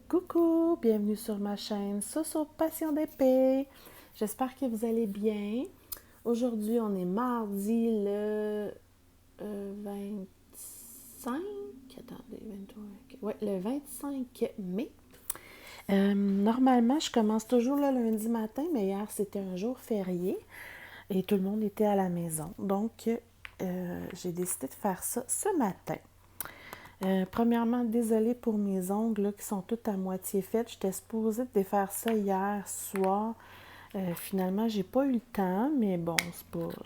Coucou, bienvenue sur ma chaîne Soso Passion d'épée. J'espère que vous allez bien. Aujourd'hui, on est mardi le 25. Attendez, 23. Ouais, le 25 mai. Normalement, je commence toujours le lundi matin, mais hier, c'était un jour férié et tout le monde était à la maison. Donc, j'ai décidé de faire ça ce matin. Premièrement, désolée pour mes ongles là, qui sont toutes à moitié faites. J'étais supposée de défaire ça hier soir. Finalement, j'ai pas eu le temps, mais bon,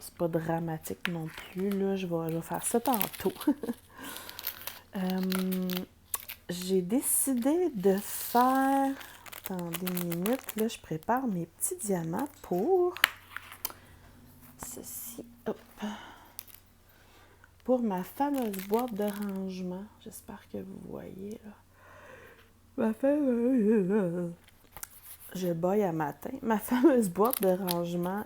c'est pas dramatique non plus. Là. Je vais faire ça tantôt. Euh, j'ai décidé de faire... Attendez une minute, là, je prépare mes petits diamants pour ceci. Hop. Pour ma fameuse boîte de rangement. J'espère que vous voyez, là. Ma fameuse... Je baille à matin. Ma fameuse boîte de rangement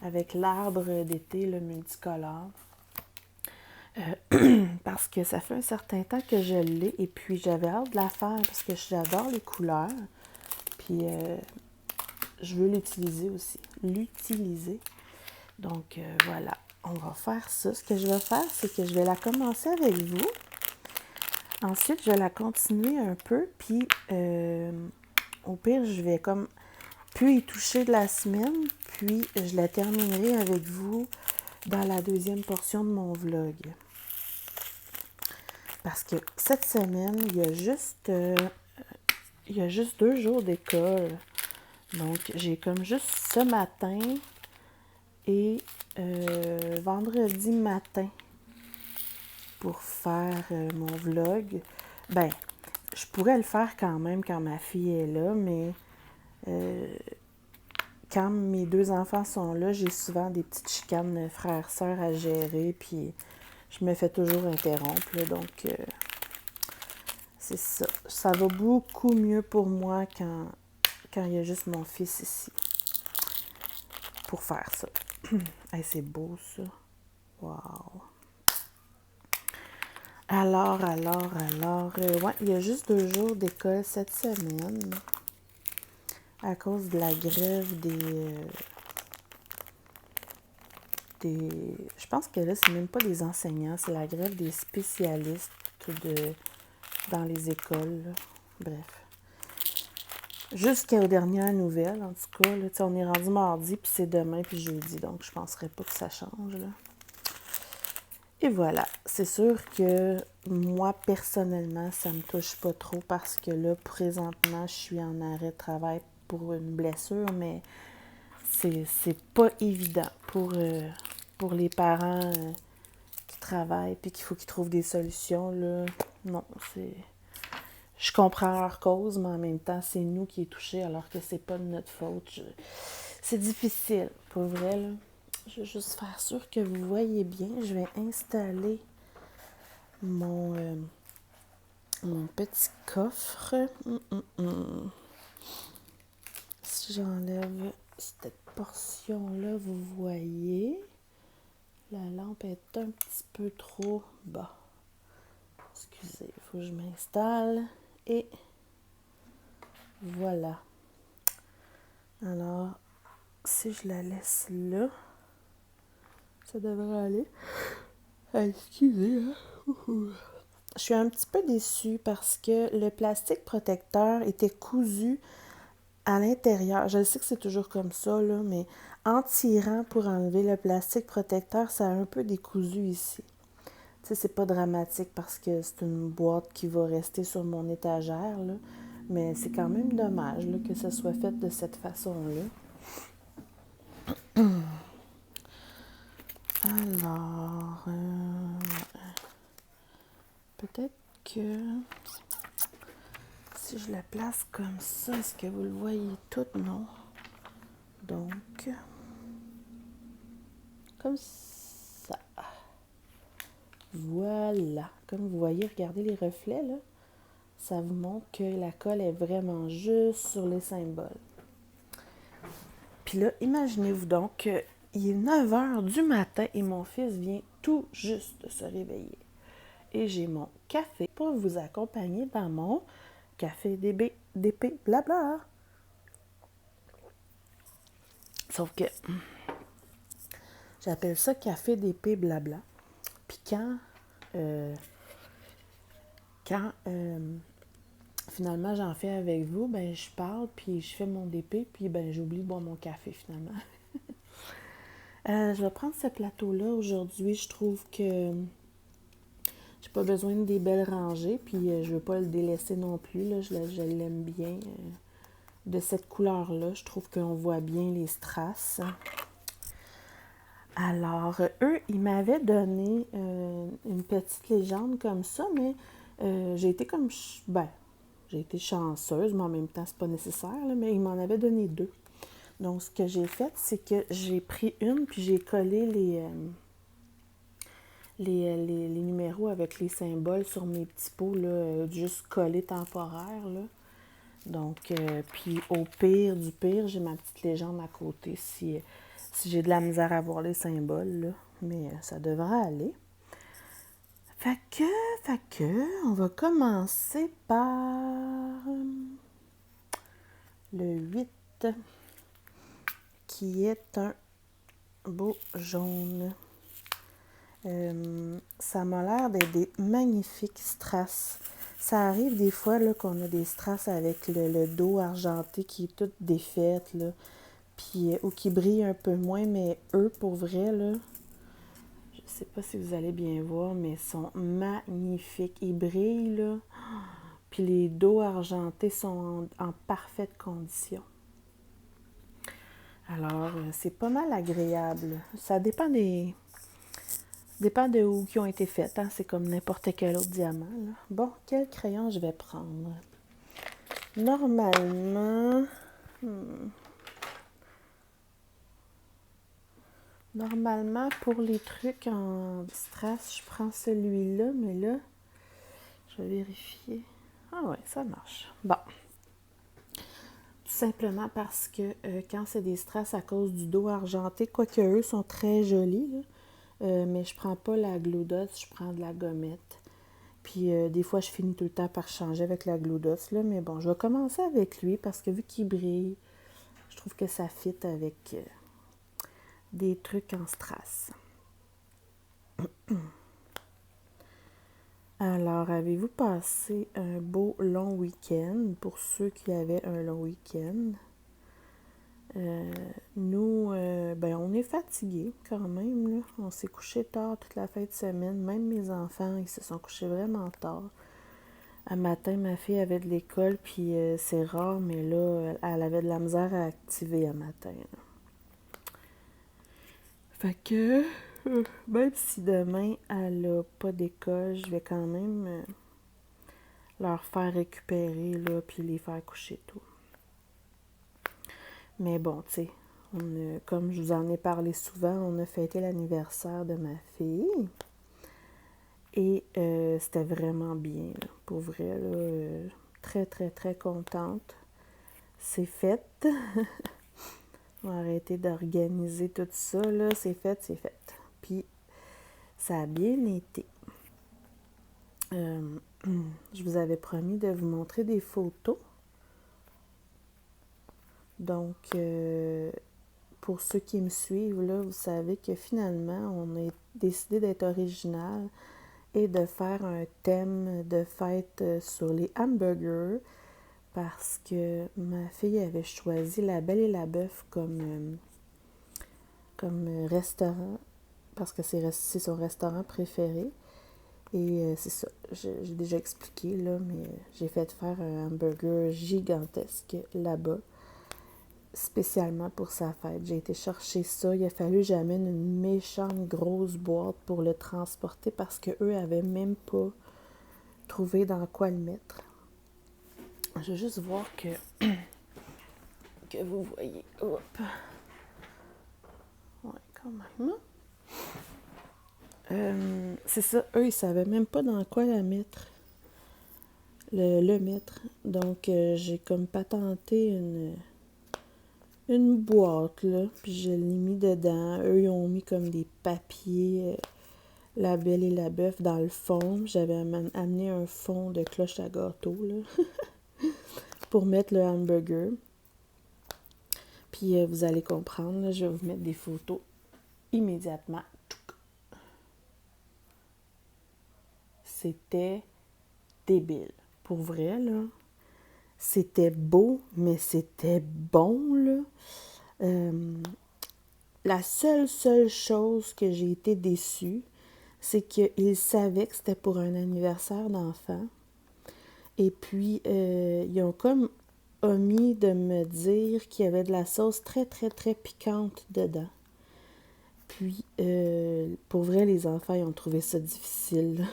avec l'arbre d'été, le multicolore. Parce que ça fait un certain temps que je l'ai et puis j'avais hâte de la faire parce que j'adore les couleurs. Puis je veux l'utiliser aussi. Donc voilà, on va faire ça. Ce que je vais faire, c'est que je vais la commencer avec vous. Ensuite, je vais la continuer un peu. Puis au pire, je vais comme puis y toucher de la semaine. Puis je la terminerai avec vous dans la deuxième portion de mon vlog. Parce que cette semaine, il y a juste 2 jours d'école. Donc, j'ai comme juste ce matin et vendredi matin pour faire mon vlog. Ben, je pourrais le faire quand même quand ma fille est là, mais quand mes 2 enfants sont là, j'ai souvent des petites chicanes frères-sœurs à gérer, puis je me fais toujours interrompre, là, donc c'est ça. Ça va beaucoup mieux pour moi quand il y a juste mon fils ici pour faire ça. Hey, c'est beau, ça. Wow! Alors, ouais, il y a juste 2 jours d'école cette semaine à cause de la grève je pense que là, c'est même pas des enseignants, c'est la grève des spécialistes dans les écoles, là. Bref. Jusqu'aux dernières nouvelles, en tout cas. Là, on est rendu mardi, puis c'est demain, puis jeudi, donc je ne penserais pas que ça change. Là. Et voilà. C'est sûr que moi, personnellement, ça me touche pas trop parce que là, présentement, je suis en arrêt de travail pour une blessure, mais c'est pas évident pour les parents qui travaillent puis qu'il faut qu'ils trouvent des solutions. Là. Non, c'est... Je comprends leur cause, mais en même temps, c'est nous qui est touchés alors que c'est pas de notre faute. C'est difficile, pour vrai. Là. Je vais juste faire sûr que vous voyez bien. Je vais installer mon petit coffre. Si j'enlève cette portion-là, vous voyez, la lampe est un petit peu trop bas. Excusez, il faut que je m'installe. Et voilà. Alors, si je la laisse là, ça devrait aller. Ah, excusez, hein? Je suis un petit peu déçue parce que le plastique protecteur était cousu à l'intérieur. Je sais que c'est toujours comme ça, là, mais en tirant pour enlever le plastique protecteur, ça a un peu décousu ici. Tu sais, c'est pas dramatique parce que c'est une boîte qui va rester sur mon étagère, là. Mais c'est quand même dommage là, que ça soit fait de cette façon-là. Alors, peut-être que si je la place comme ça, est-ce que vous le voyez tout? Non. Donc, comme ça. Voilà. Comme vous voyez, regardez les reflets, là. Ça vous montre que la colle est vraiment juste sur les symboles. Puis là, imaginez-vous donc qu'il est 9 h du matin et mon fils vient tout juste de se réveiller. Et j'ai mon café pour vous accompagner dans mon café d'épée, blabla. Sauf que j'appelle ça café d'épée, blabla. Puis quand finalement j'en fais avec vous, ben je parle, puis je fais mon DP, puis ben j'oublie de boire mon café finalement. Je vais prendre ce plateau-là aujourd'hui. Je trouve que j'ai pas besoin de des belles rangées, puis je veux pas le délaisser non plus. Là. Je l'aime bien de cette couleur-là. Je trouve qu'on voit bien les strass. Alors, eux, ils m'avaient donné une petite légende comme ça, mais j'ai été comme... j'ai été chanceuse, mais en même temps, c'est pas nécessaire, là, mais ils m'en avaient donné 2. Donc, ce que j'ai fait, c'est que j'ai pris une, puis j'ai collé les numéros avec les symboles sur mes petits pots, là, juste collés temporaires, là. Donc, puis au pire du pire, j'ai ma petite légende à côté si j'ai de la misère à voir les symboles, là. Mais ça devrait aller. Fait que, on va commencer par le 8, qui est un beau jaune. Ça m'a l'air d'être des magnifiques strass. Ça arrive des fois là, qu'on a des strass avec le dos argenté qui est toute défaite, là, puis, ou qui brille un peu moins, mais eux, pour vrai, là, je sais pas si vous allez bien voir, mais ils sont magnifiques. Ils brillent, là, puis les dos argentés sont en parfaite condition. Alors, c'est pas mal agréable. Ça dépend de où qui ont été faites. Hein? C'est comme n'importe quel autre diamant. Là. Bon, quel crayon je vais prendre? Normalement, pour les trucs en strass, je prends celui-là, mais là, je vais vérifier. Ah ouais, ça marche. Bon. Tout simplement parce que quand c'est des strass à cause du dos argenté, quoique eux sont très jolis, là, mais je prends pas la glue dot, je prends de la gommette. Puis des fois, je finis tout le temps par changer avec la glue dot, là, mais bon, je vais commencer avec lui parce que vu qu'il brille, je trouve que ça fit avec des trucs en strass. Alors, avez-vous passé un beau long week-end pour ceux qui avaient un long week-end? Nous, on est fatigués quand même. Là. On s'est couché tard toute la fin de semaine. Même mes enfants, ils se sont couchés vraiment tard. Un matin, ma fille avait de l'école, puis c'est rare, mais là, elle avait de la misère à activer un matin. Là. Fait que, même si demain, elle n'a pas d'école, je vais quand même leur faire récupérer, là, puis les faire coucher tôt. Mais bon, tu sais, comme je vous en ai parlé souvent, on a fêté l'anniversaire de ma fille. Et c'était vraiment bien, là, pour vrai. Là, très, très, très contente. C'est fait. On va arrêter d'organiser tout ça. Là. C'est fait, c'est fait. Puis, ça a bien été. Je vous avais promis de vous montrer des photos. Donc, pour ceux qui me suivent, là, vous savez que finalement, on a décidé d'être original et de faire un thème de fête sur les hamburgers parce que ma fille avait choisi La Belle et la Bœuf comme restaurant parce que c'est son restaurant préféré. Et c'est ça, j'ai déjà expliqué, là, mais j'ai fait faire un hamburger gigantesque là-bas, spécialement pour sa fête. J'ai été chercher ça. Il a fallu que j'amène une méchante grosse boîte pour le transporter parce qu'eux avaient même pas trouvé dans quoi le mettre. Je vais juste voir que vous voyez. Hop. Ouais, quand même. C'est ça, eux, ils savaient même pas dans quoi la mettre. Le mettre. Donc, j'ai comme patenté une boîte, là, puis je l'ai mis dedans. Eux, ils ont mis comme des papiers La Belle et la Bœuf dans le fond. J'avais amené un fond de cloche à gâteau, là. pour mettre le hamburger. Puis vous allez comprendre, là, je vais vous mettre des photos immédiatement. C'était débile. Pour vrai, là. C'était beau, mais c'était bon, là. La seule chose que j'ai été déçue, c'est qu'ils savaient que c'était pour un anniversaire d'enfant. Et puis, ils ont comme omis de me dire qu'il y avait de la sauce très, très, très piquante dedans. Puis, pour vrai, les enfants, ils ont trouvé ça difficile.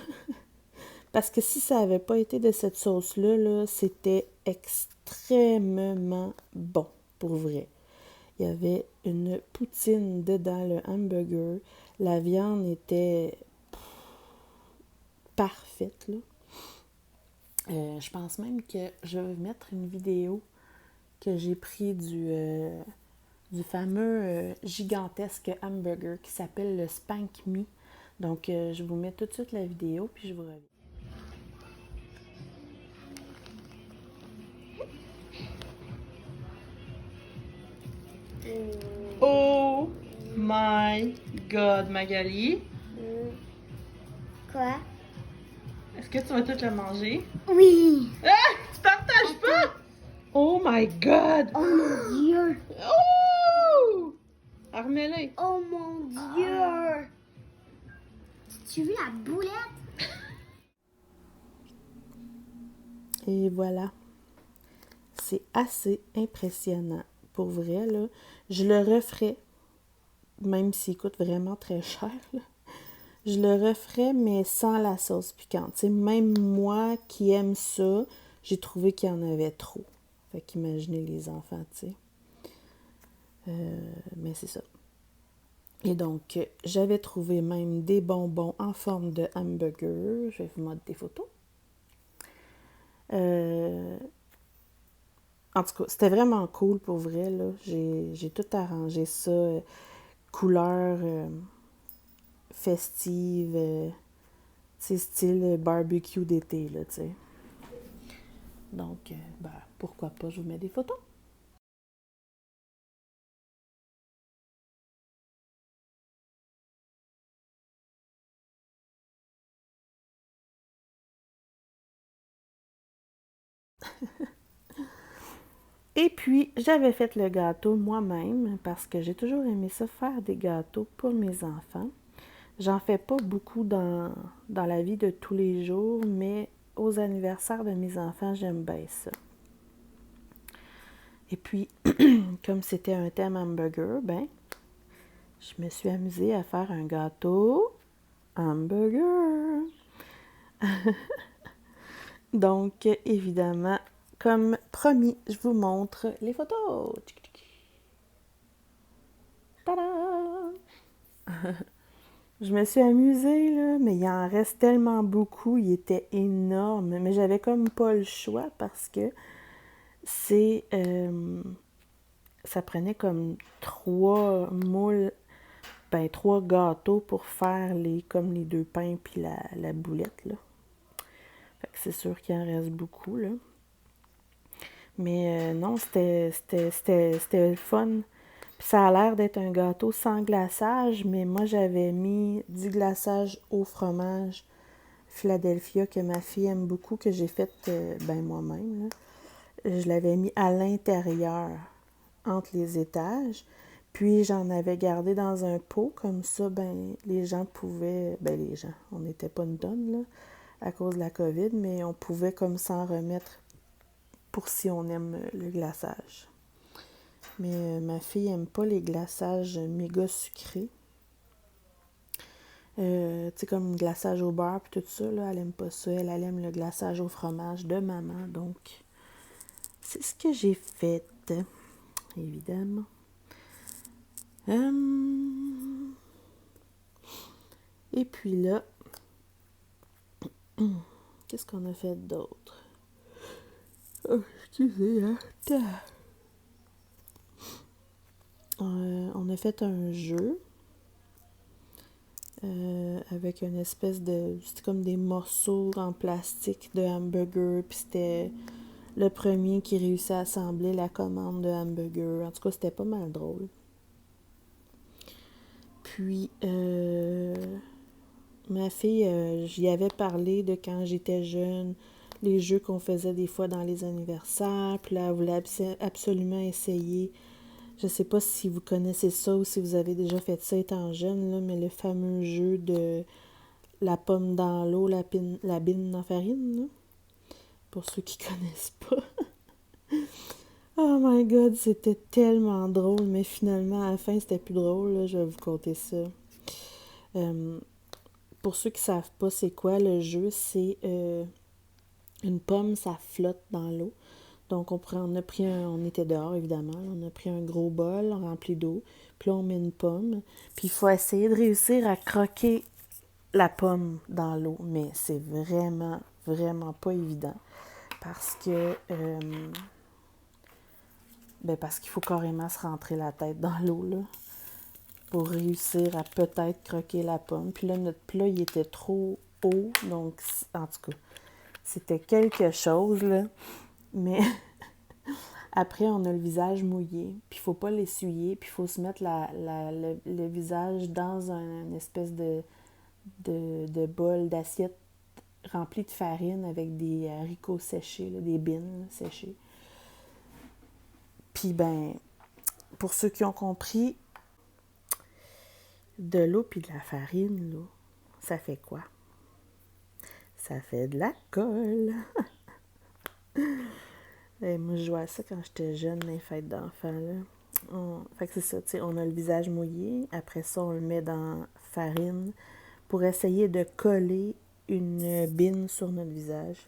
Parce que si ça n'avait pas été de cette sauce-là, là, c'était extrêmement bon, pour vrai. Il y avait une poutine dedans le hamburger. La viande était parfaite, là. Je pense même que je vais mettre une vidéo que j'ai pris du fameux gigantesque hamburger qui s'appelle le Spank Me. Donc, je vous mets tout de suite la vidéo, puis je vous reviens. Oh my God, Magali. Quoi? Est-ce que tu vas tout le manger? Oui! Ah! Tu partages pas? Oh my God! Oh mon Dieu! Oh! Remets-le. Oh mon Dieu! Tu veux la boulette? Et voilà. C'est assez impressionnant. Pour vrai, là. Je le referais, même s'il coûte vraiment très cher, là. Je le referais, mais sans la sauce piquante. T'sais, même moi qui aime ça, j'ai trouvé qu'il y en avait trop. Fait qu'imaginez les enfants, tu sais. Mais c'est ça. Et donc, j'avais trouvé même des bonbons en forme de hamburger. Je vais vous montrer des photos. En tout cas, c'était vraiment cool pour vrai, là. J'ai tout arrangé ça. Couleur festive, tu sais, style barbecue d'été, là, tu sais. Donc, ben, pourquoi pas, je vous mets des photos. Et puis, j'avais fait le gâteau moi-même parce que j'ai toujours aimé ça, faire des gâteaux pour mes enfants. J'en fais pas beaucoup dans la vie de tous les jours, mais aux anniversaires de mes enfants, j'aime bien ça. Et puis, comme c'était un thème hamburger, ben, je me suis amusée à faire un gâteau hamburger. Donc, évidemment, comme promis, je vous montre les photos. Tada! Je me suis amusée, là, mais il en reste tellement beaucoup. Il était énorme. Mais j'avais comme pas le choix parce que c'est... ça prenait comme 3 moules, ben 3 gâteaux pour faire comme les 2 pains puis la boulette, là. Fait que c'est sûr qu'il en reste beaucoup, là. Mais non, c'était le fun. Puis ça a l'air d'être un gâteau sans glaçage, mais moi j'avais mis du glaçage au fromage Philadelphia que ma fille aime beaucoup, que j'ai fait ben moi-même, là. Je l'avais mis à l'intérieur, entre les étages. Puis j'en avais gardé dans un pot, comme ça, ben les gens pouvaient, ben les gens, on n'était pas une tonne, là, à cause de la COVID, mais on pouvait comme s'en remettre pour si on aime le glaçage. Mais ma fille aime pas les glaçages méga sucrés. Tu sais, comme le glaçage au beurre puis tout ça, là, elle aime pas ça. Elle aime le glaçage au fromage de maman. Donc, c'est ce que j'ai fait, évidemment. Et puis là, qu'est-ce qu'on a fait d'autre? Oh, excusez, hein. On a fait un jeu avec une espèce de... C'était comme des morceaux en plastique de hamburger, puis c'était le premier qui réussit à assembler la commande de hamburger. En tout cas, c'était pas mal drôle. Puis, ma fille, j'y avais parlé de quand j'étais jeune, les jeux qu'on faisait des fois dans les anniversaires. Puis là, elle voulait absolument essayer. Je sais pas si vous connaissez ça ou si vous avez déjà fait ça étant jeune, là, mais le fameux jeu de la pomme dans l'eau, la bine dans la farine, là. Pour ceux qui connaissent pas. Oh my god, c'était tellement drôle, mais finalement, à la fin, c'était plus drôle, là, je vais vous conter ça. Pour ceux qui savent pas c'est quoi le jeu, c'est une pomme, ça flotte dans l'eau. Donc, on était dehors, évidemment. On a pris un gros bol rempli d'eau. Puis là, on met une pomme. Puis, il faut essayer de réussir à croquer la pomme dans l'eau. Mais c'est vraiment, vraiment pas évident. Parce que... parce qu'il faut carrément se rentrer la tête dans l'eau, là. Pour réussir à peut-être croquer la pomme. Puis là, notre plat, il était trop haut. Donc, en tout cas, c'était quelque chose, là. Mais... Après, on a le visage mouillé, puis il faut pas l'essuyer, puis il faut se mettre le visage dans une espèce de bol, d'assiette remplie de farine avec des haricots séchés, là, des bines séchées. Puis, pour ceux qui ont compris, de l'eau puis de la farine, là, ça fait quoi? Ça fait de la colle! Et moi, je jouais à ça quand j'étais jeune, dans les fêtes d'enfants, là. Fait que c'est ça, tu sais, on a le visage mouillé. Après ça, on le met dans farine pour essayer de coller une bine sur notre visage.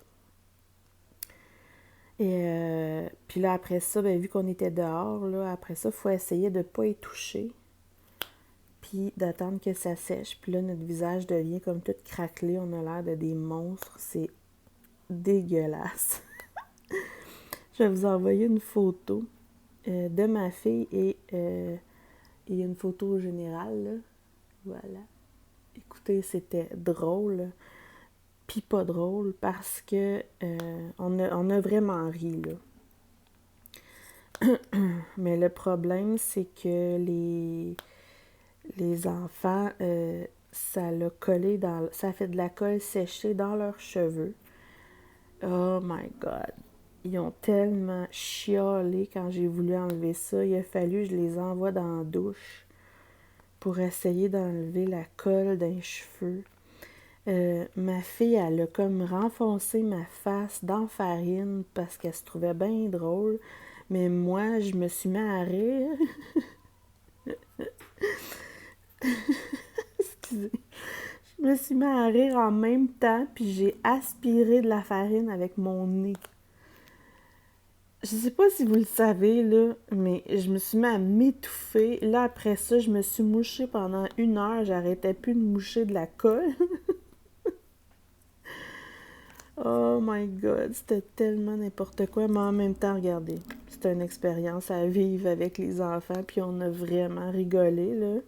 Et puis là, après ça, vu qu'on était dehors, là, après ça, il faut essayer de ne pas y toucher. Puis d'attendre que ça sèche. Puis là, notre visage devient comme tout craquelé. On a l'air de des monstres. C'est dégueulasse. Je vais vous envoyer une photo de ma fille et une photo générale, là. Voilà. Écoutez, c'était drôle, puis pas drôle, parce que on a vraiment ri, là. Mais le problème, c'est que les enfants, ça l'a collé ça a fait de la colle séchée dans leurs cheveux. Oh my God! Ils ont tellement chialé quand j'ai voulu enlever ça. Il a fallu que je les envoie dans la douche pour essayer d'enlever la colle d'un cheveu. Ma fille, elle a comme renfoncé ma face dans la farine parce qu'elle se trouvait bien drôle. Mais moi, je me suis mis à rire. Excusez. Je me suis mis à rire en même temps, puis j'ai aspiré de la farine avec mon nez. Je sais pas si vous le savez, là, mais je me suis mis à m'étouffer. Là, après ça, je me suis mouchée pendant 1 heure. J'arrêtais plus de moucher de la colle. Oh my God, c'était tellement n'importe quoi. Mais en même temps, regardez, c'était une expérience à vivre avec les enfants. Puis on a vraiment rigolé, là.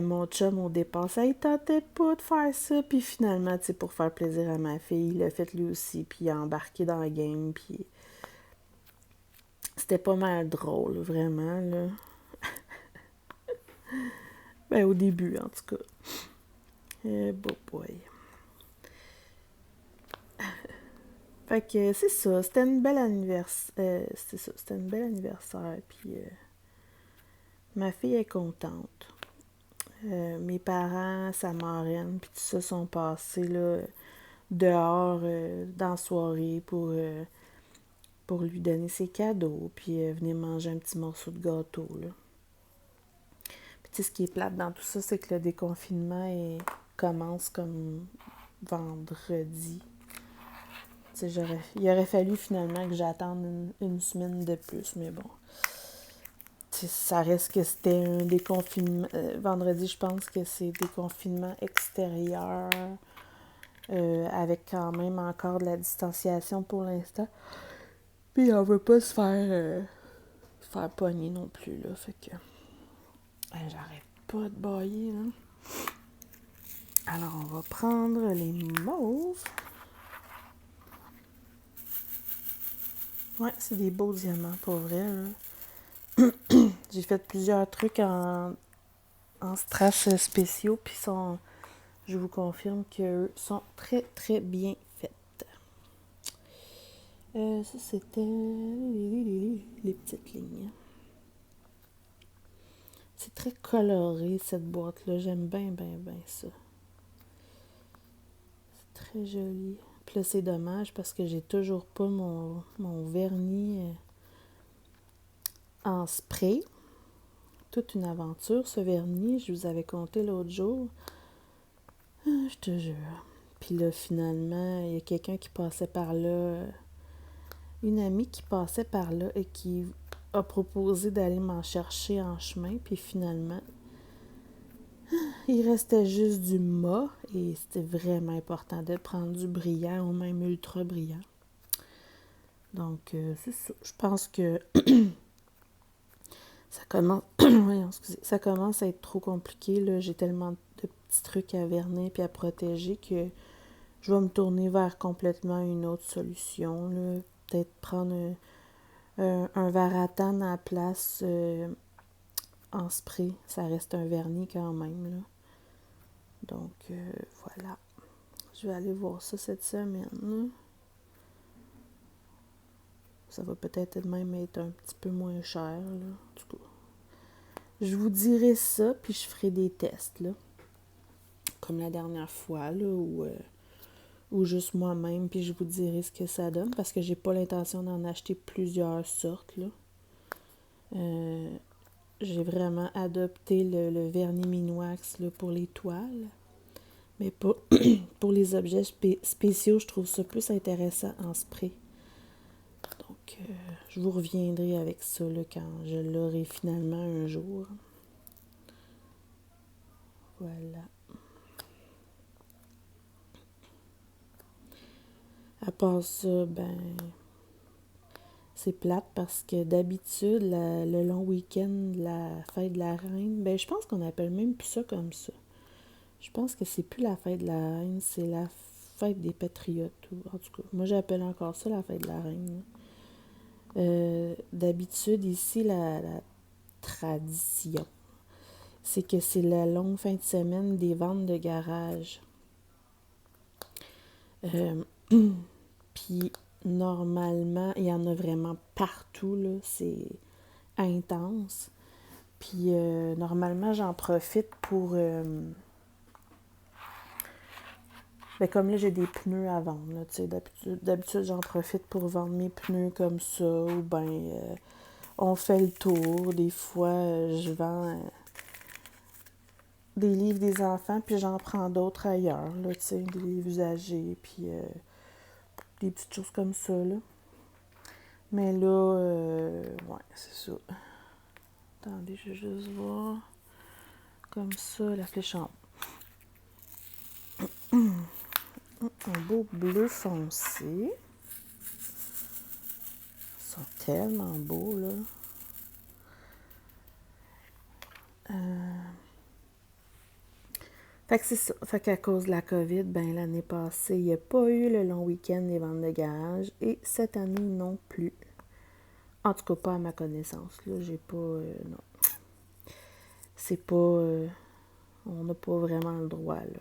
Mon chum, au départ, ça ne tentait pas de faire ça. Puis finalement, tu sais, pour faire plaisir à ma fille, il l'a fait lui aussi. Puis il a embarqué dans la game. Puis... C'était pas mal drôle, vraiment, là. Au début, en tout cas. Boy. Fait que c'est ça, c'était une belle anniversaire. C'était une belle anniversaire. Puis ma fille est contente. Mes parents, sa marraine, puis tout ça sont passés là, dehors dans la soirée pour lui donner ses cadeaux, puis venir manger un petit morceau de gâteau, là. Puis tu sais, ce qui est plate dans tout ça, c'est que le déconfinement commence comme vendredi. Tu sais, il aurait fallu finalement que j'attende une semaine de plus, mais bon. Tu sais, ça reste que c'était un déconfinement. Vendredi, je pense que c'est déconfinement extérieur, avec quand même encore de la distanciation pour l'instant. Puis on veut pas se faire pogner non plus, là. Fait que j'arrête pas de bailler, là. Alors, on va prendre les mauves. Ouais, c'est des beaux diamants, pour vrai, là. J'ai fait plusieurs trucs en strass spéciaux, puis je vous confirme qu'eux sont très, très bien faits. Ça, c'était les petites lignes. C'est très coloré, cette boîte-là. J'aime bien, bien, bien ça. C'est très joli. Puis là, c'est dommage parce que j'ai toujours pas mon vernis en spray. Toute une aventure, ce vernis. Je vous avais compté l'autre jour. Je te jure. Puis là, finalement, il y a quelqu'un qui passait par là, une amie qui passait par là et qui a proposé d'aller m'en chercher en chemin. Puis finalement, il restait juste du mat et c'était vraiment important de prendre du brillant ou même ultra brillant. Donc, c'est ça. Je pense que ça commence, voyons, excusez, ça commence à être trop compliqué, là. J'ai tellement de petits trucs à vernir puis à protéger que je vais me tourner vers complètement une autre solution, là. Peut-être prendre un Varathan à la place en spray. Ça reste un vernis quand même, là. Donc, voilà. Je vais aller voir ça cette semaine, là. Ça va peut-être même être un petit peu moins cher, là. En tout cas, je vous dirai ça, puis je ferai des tests, là. Comme la dernière fois, là, ou juste moi-même, puis je vous dirai ce que ça donne, parce que j'ai pas l'intention d'en acheter plusieurs sortes, là. J'ai vraiment adopté le vernis Minox, là, pour les toiles. Mais pour les objets spéciaux, je trouve ça plus intéressant en spray. Donc, je vous reviendrai avec ça, là, quand je l'aurai finalement un jour. Voilà. À part ça, ben, c'est plate parce que d'habitude, le long week-end, la fête de la reine, ben, je pense qu'on appelle même plus ça comme ça. Je pense que c'est plus la fête de la reine, c'est la fête des patriotes. En tout cas, moi, j'appelle encore ça la fête de la reine. D'habitude, ici, la tradition, c'est que c'est la longue fin de semaine des ventes de garage. Puis normalement, il y en a vraiment partout, là. C'est intense. Puis normalement, j'en profite pour... ben, comme là, j'ai des pneus à vendre, là, tu sais. D'habitude, j'en profite pour vendre mes pneus comme ça. Ou ben, on fait le tour. Des fois, je vends des livres des enfants, puis j'en prends d'autres ailleurs, là, tu sais, des livres usagés, puis des petites choses comme ça, là. Mais là, ouais, c'est ça. Attendez, je vais juste voir. Comme ça, la flèche en un beau bleu foncé. Ils sont tellement beaux, là. Fait que c'est ça. Fait qu'à cause de la COVID, ben l'année passée, il n'y a pas eu le long week-end des ventes de garage. Et cette année non plus. En tout cas, pas à ma connaissance, là. J'ai pas... non. C'est pas... on n'a pas vraiment le droit, là.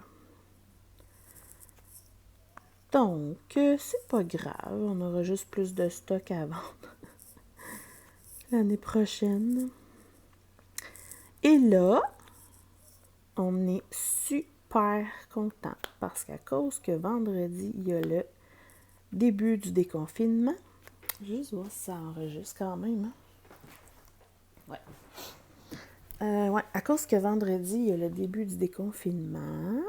Donc, c'est pas grave. On aura juste plus de stock à vendre l'année prochaine. Et là, on est super content parce qu'à cause que vendredi, il y a le début du déconfinement. Juste voir si ça enregistre quand même. Hein? Ouais. Ouais, à cause que vendredi, il y a le début du déconfinement,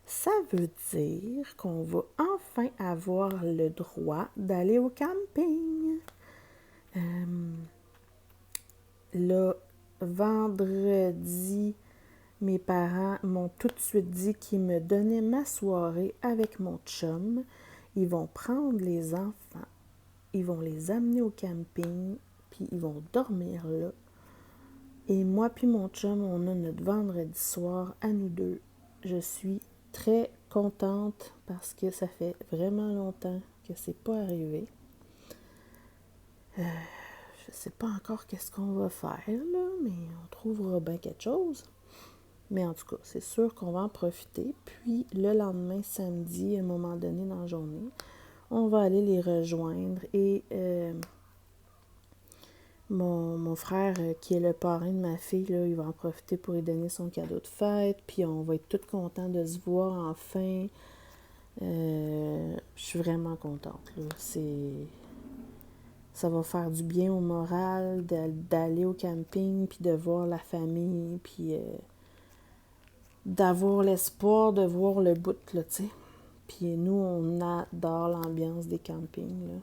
ça veut dire qu'on va enfin avoir le droit d'aller au camping. Là, vendredi, mes parents m'ont tout de suite dit qu'ils me donnaient ma soirée avec mon chum. Ils vont prendre les enfants, ils vont les amener au camping, puis ils vont dormir là. Et moi puis mon chum, on a notre vendredi soir à nous deux. Je suis très contente parce que ça fait vraiment longtemps que c'est pas arrivé. Je sais pas encore qu'est-ce qu'on va faire, là, mais on trouvera bien quelque chose. Mais en tout cas, c'est sûr qu'on va en profiter. Puis le lendemain, samedi, à un moment donné dans la journée, on va aller les rejoindre. Et mon frère, qui est le parrain de ma fille, là, il va en profiter pour lui donner son cadeau de fête. Puis on va être tous contents de se voir enfin. Je suis vraiment contente, là. Ça va faire du bien au moral d'aller au camping, puis de voir la famille, puis d'avoir l'espoir de voir le bout, là, tu sais. Puis nous, on adore l'ambiance des campings, là.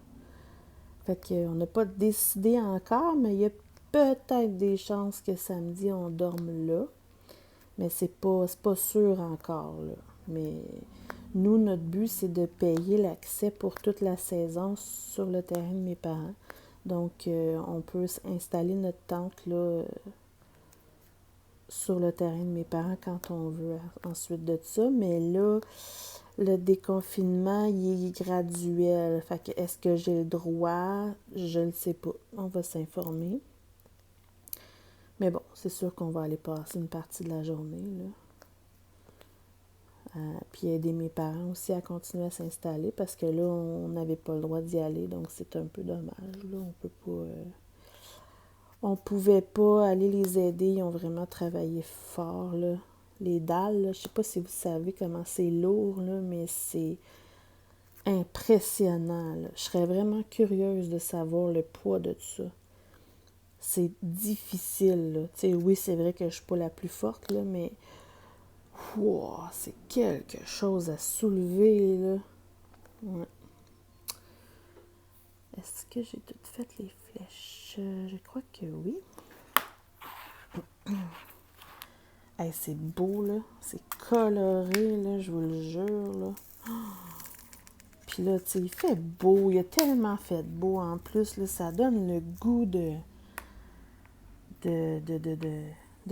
Fait qu'on n'a pas décidé encore, mais il y a peut-être des chances que samedi, on dorme là. Mais c'est pas sûr encore, là. Mais nous, notre but, c'est de payer l'accès pour toute la saison sur le terrain de mes parents. Donc, on peut installer notre tente, là, sur le terrain de mes parents quand on veut ensuite de ça. Mais là, le déconfinement, il est graduel. Fait que est-ce que j'ai le droit? Je ne sais pas. On va s'informer. Mais bon, c'est sûr qu'on va aller passer une partie de la journée, là. Puis aider mes parents aussi à continuer à s'installer parce que là, on n'avait pas le droit d'y aller, donc c'est un peu dommage, là. On peut pas... on pouvait pas aller les aider. Ils ont vraiment travaillé fort, là. Les dalles, là, je sais pas si vous savez comment c'est lourd, là, mais c'est impressionnant, là. Je serais vraiment curieuse de savoir le poids de tout ça. C'est difficile, là. Tu sais, oui, c'est vrai que je suis pas la plus forte, là, mais... Wow, c'est quelque chose à soulever, là. Ouais. Est-ce que j'ai toutes fait les flèches? Je crois que oui. Hey, c'est beau, là. C'est coloré, là, je vous le jure, là. Puis là, tu sais, il fait beau. Il a tellement fait beau en plus, là. Ça donne le goût de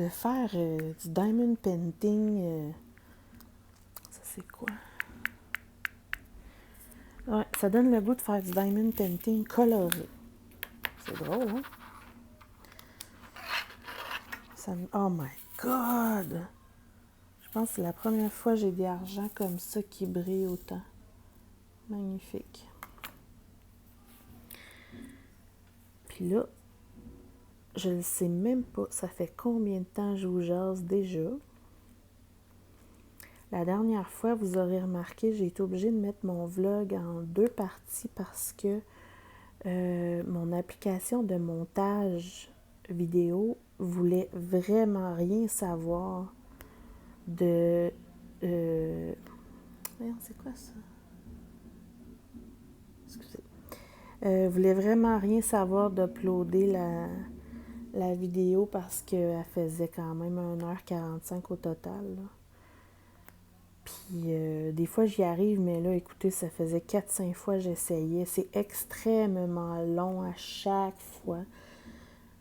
faire du diamond painting. Ça, c'est quoi? Ouais, ça donne le goût de faire du diamond painting coloré. C'est drôle, hein? Oh my God! Je pense que c'est la première fois que j'ai des argents comme ça qui brillent autant. Magnifique. Puis là, je ne sais même pas, ça fait combien de temps je vous jase déjà. La dernière fois, vous aurez remarqué, j'ai été obligée de mettre mon vlog en 2 parties parce que mon application de montage vidéo voulait vraiment rien savoir de... voyons, c'est quoi ça? Excusez. Voulait vraiment rien savoir d'uploader la vidéo parce qu'elle faisait quand même 1h45 au total, là. Puis des fois j'y arrive, mais là, écoutez, ça faisait 4-5 fois que j'essayais. C'est extrêmement long à chaque fois.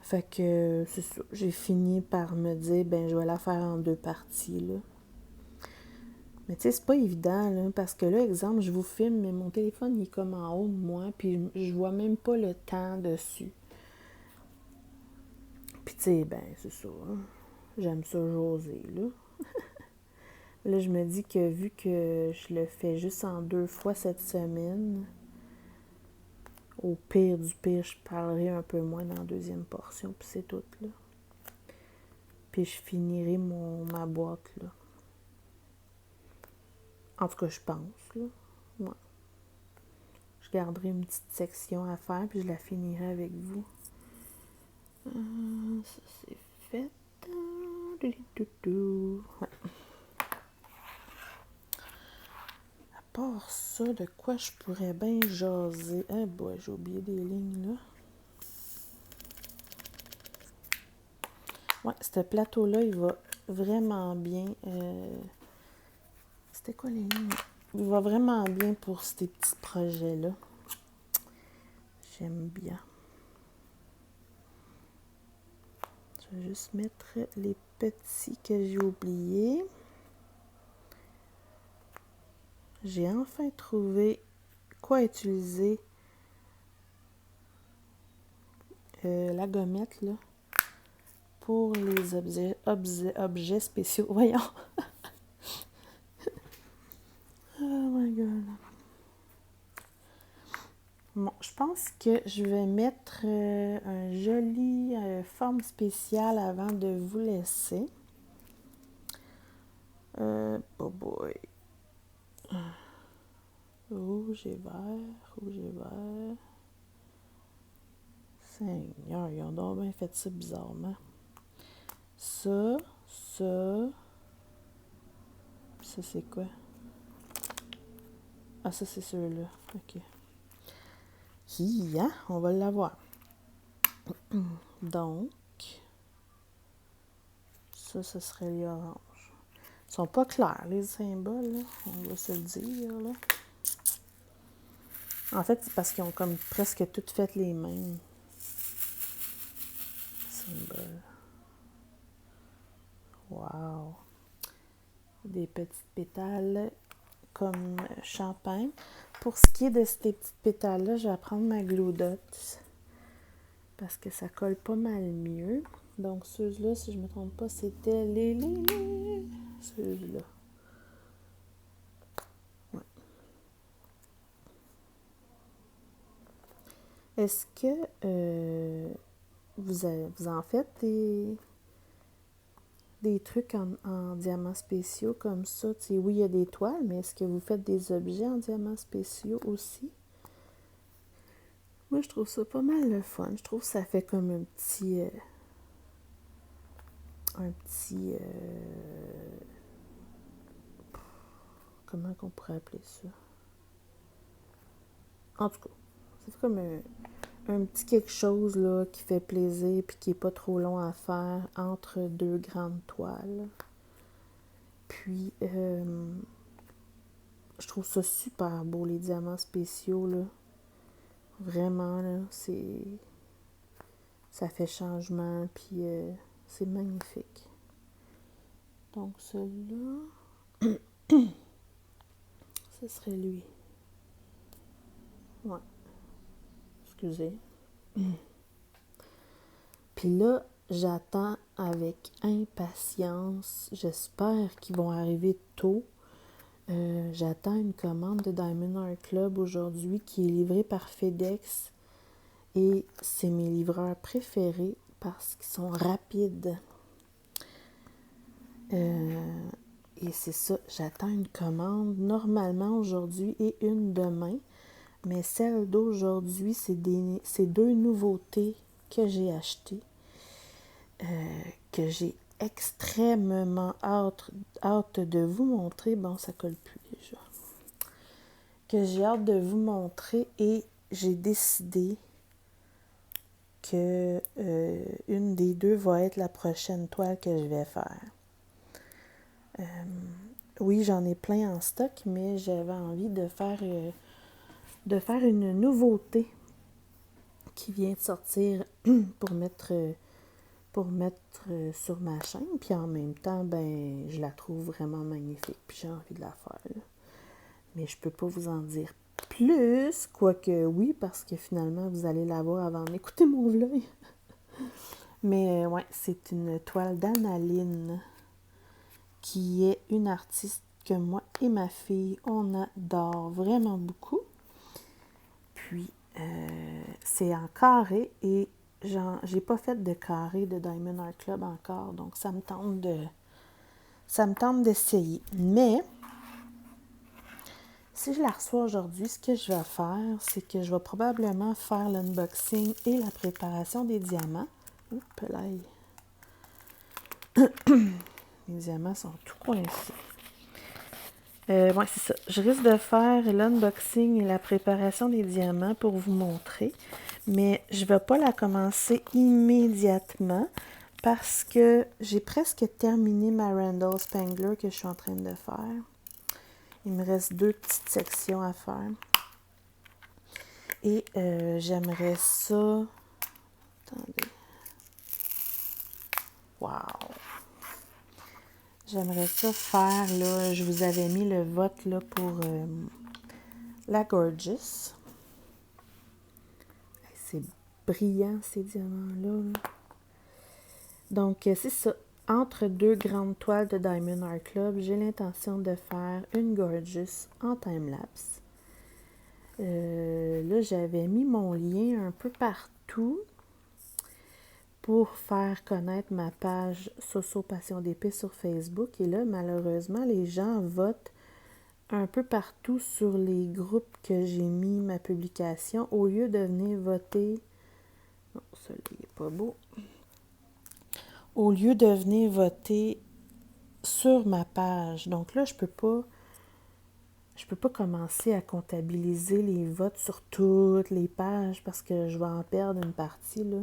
Fait que c'est ça. J'ai fini par me dire, ben je vais la faire en 2 parties, là. Mais tu sais, c'est pas évident, là, parce que là, exemple, je vous filme, mais mon téléphone, il est comme en haut de moi, puis je vois même pas le temps dessus. Puis tu sais, ben, c'est ça, hein. J'aime ça jaser, là. Là, je me dis que vu que je le fais juste en 2 fois cette semaine, au pire du pire, je parlerai un peu moins dans la deuxième portion, puis c'est tout, là. Puis je finirai ma boîte, là. En tout cas, je pense, là. Ouais. Je garderai une petite section à faire, puis je la finirai avec vous. Ça, c'est fait. Ouais. À part ça, de quoi je pourrais bien jaser? Eh boy, j'ai oublié des lignes, là. Ouais, ce plateau-là, il va vraiment bien. C'était quoi les lignes? Il va vraiment bien pour ces petits projets-là. J'aime bien. Je vais juste mettre les petits que j'ai oubliés. J'ai enfin trouvé quoi utiliser la gommette, là, pour les objets spéciaux. Voyons! Oh my God! Bon, je pense que je vais mettre un joli forme spéciale avant de vous laisser. Oh boy! Rouge et vert, rouge et vert. Seigneur, ils ont donc bien fait ça bizarrement. Ça, ça c'est quoi? Ah, ça c'est ceux-là, ok. Hi, hein? On va l'avoir. Donc, ça, ce serait les oranges. Ils sont pas clairs, les symboles, là. On va se le dire, là. En fait, c'est parce qu'ils ont comme presque toutes fait les mêmes symboles. Wow! Des petites pétales comme champagne. Pour ce qui est de ces petites pétales-là, je vais prendre ma Glue Dot parce que ça colle pas mal mieux. Donc, ceux-là, si je ne me trompe pas, c'était ceux-là. Ouais. Est-ce que vous en faites des trucs en diamants spéciaux comme ça? T'sais, oui, il y a des toiles, mais est-ce que vous faites des objets en diamants spéciaux aussi? Moi, je trouve ça pas mal le fun. Je trouve que ça fait comme un petit... comment qu'on pourrait appeler ça? En tout cas, ça fait comme un petit quelque chose là, qui fait plaisir puis qui est pas trop long à faire entre deux grandes toiles. Puis, je trouve ça super beau, les diamants spéciaux, là. Vraiment, là, ça fait changement, puis c'est magnifique. Donc, celui-là, ce serait lui. Ouais. Excusez. Puis là, j'attends avec impatience. J'espère qu'ils vont arriver tôt. J'attends une commande de Diamond Art Club aujourd'hui qui est livrée par FedEx. Et c'est mes livreurs préférés parce qu'ils sont rapides. Et c'est ça, j'attends une commande normalement aujourd'hui et une demain. Mais celle d'aujourd'hui, c'est deux nouveautés que j'ai achetées. Que j'ai extrêmement hâte de vous montrer. Bon, ça colle plus déjà. Que j'ai hâte de vous montrer et j'ai décidé que une des deux va être la prochaine toile que je vais faire. Oui, j'en ai plein en stock, mais j'avais envie de faire une nouveauté qui vient de sortir pour mettre sur ma chaîne. Puis en même temps, ben, je la trouve vraiment magnifique. Puis j'ai envie de la faire, là. Mais je peux pas vous en dire plus, quoique oui, parce que finalement, vous allez la voir avant d'écouter mon vlog. Mais ouais, c'est une toile d'Analine, qui est une artiste que moi et ma fille, on adore vraiment beaucoup. Puis, c'est en carré et j'ai pas fait de carré de Diamond Art Club encore, donc ça me tente d'essayer. Mais, si je la reçois aujourd'hui, ce que je vais faire, c'est que je vais probablement faire l'unboxing et la préparation des diamants. Oups, là. Les diamants sont tout coincés. Ouais, c'est ça. Je risque de faire l'unboxing et la préparation des diamants pour vous montrer. Mais je ne vais pas la commencer immédiatement parce que j'ai presque terminé ma Randall Spangler que je suis en train de faire. Il me reste 2 petites sections à faire. Et j'aimerais ça... Attendez. Wow! J'aimerais ça faire, là, je vous avais mis le vote là, pour la Gorgeous. C'est brillants, ces diamants-là. Là. Donc, c'est ça. Entre deux grandes toiles de Diamond Art Club, j'ai l'intention de faire une Gorgeous en time-lapse. Là, j'avais mis mon lien un peu partout pour faire connaître ma page Soso Passion d'épée sur Facebook. Et là, malheureusement, les gens votent un peu partout sur les groupes que j'ai mis ma publication au lieu de venir voter. Non, celui-là n'est pas beau. Au lieu de venir voter sur ma page. Donc là, je peux pas commencer à comptabiliser les votes sur toutes les pages parce que je vais en perdre une partie, là.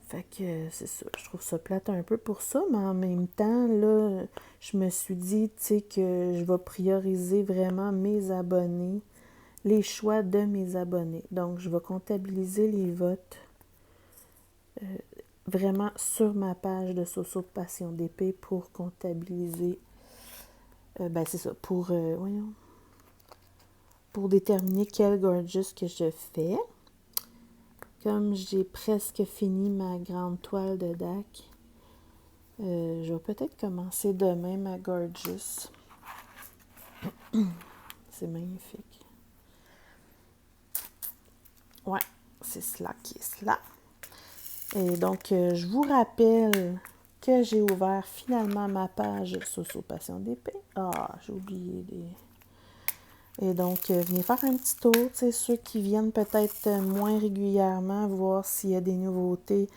Fait que c'est ça, je trouve ça plate un peu pour ça, mais en même temps, là, je me suis dit, tu sais, que je vais prioriser vraiment mes abonnés, les choix de mes abonnés. Donc, je vais comptabiliser les votes vraiment sur ma page de Soso Passion d'épée pour comptabiliser, c'est ça, pour déterminer quel Gorgeous que je fais. Comme j'ai presque fini ma grande toile de DAC, je vais peut-être commencer demain ma Gorgeous. C'est magnifique. Ouais, c'est cela qui est cela. Et donc, je vous rappelle que j'ai ouvert finalement ma page Soso Passion d'épée. Ah, j'ai oublié des... Et donc, venez faire un petit tour, tu sais, ceux qui viennent peut-être moins régulièrement, voir s'il y a des nouveautés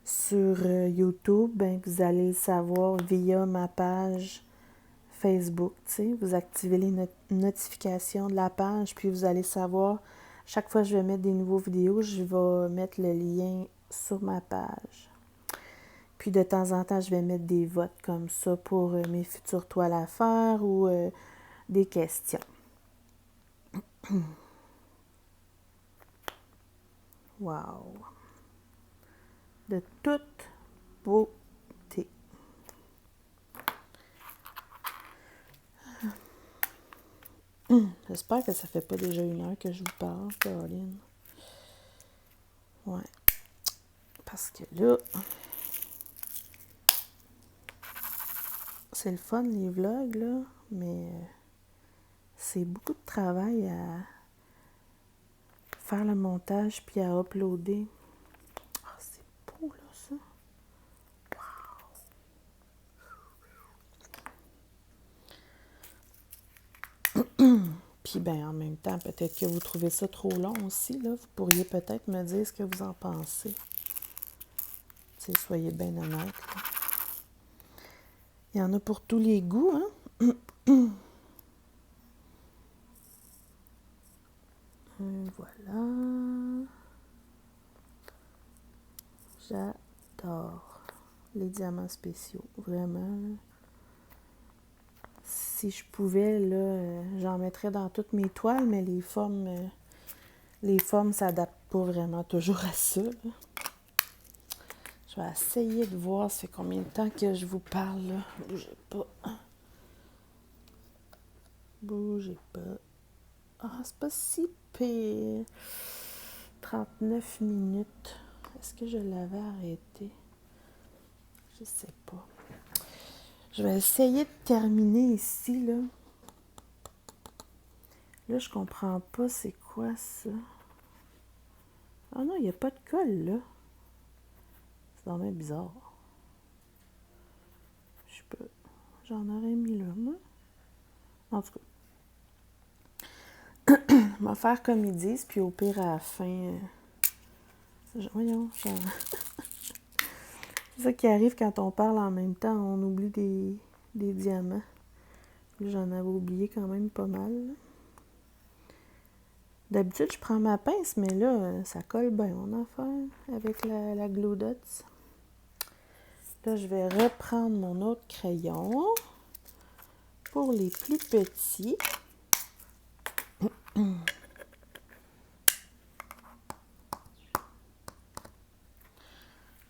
sur YouTube, ben, vous allez le savoir via ma page Facebook, tu sais. Vous activez les notifications de la page, puis vous allez savoir, chaque fois que je vais mettre des nouveaux vidéos, je vais mettre le lien sur ma page. Puis de temps en temps, je vais mettre des votes comme ça pour mes futures toiles à faire ou des questions. Wow! De toute beauté. J'espère que ça fait pas déjà 1 heure que je vous parle, Caroline. Ouais. Parce que là, c'est le fun les vlogs, là, mais c'est beaucoup de travail à faire le montage puis à uploader. Ah, c'est beau, là, ça. Wow! Puis, ben, en même temps, peut-être que vous trouvez ça trop long aussi, là. Vous pourriez peut-être me dire ce que vous en pensez. Tu sais, soyez bien honnête, là. Il y en a pour tous les goûts, hein? Voilà. J'adore les diamants spéciaux, vraiment. Si je pouvais, là, j'en mettrais dans toutes mes toiles, mais les formes s'adaptent pas vraiment toujours à ça, là. Je vais essayer de voir, ça fait combien de temps que je vous parle, là. Bougez pas. Bougez pas. Ah, c'est pas si pire. 39 minutes. Est-ce que je l'avais arrêté? Je sais pas. Je vais essayer de terminer ici, là. Là, je comprends pas c'est quoi ça. Ah non, il n'y a pas de colle, là. C'est vraiment bizarre. Je sais pas. J'en aurais mis là, moi. En tout cas. On va faire comme ils disent, puis au pire, à la fin... Voyons, c'est ça qui arrive quand on parle en même temps. On oublie des diamants. Là, j'en avais oublié quand même pas mal, là. D'habitude, je prends ma pince, mais là, ça colle bien mon affaire avec la Glue Dots. Là, je vais reprendre mon autre crayon pour les plus petits.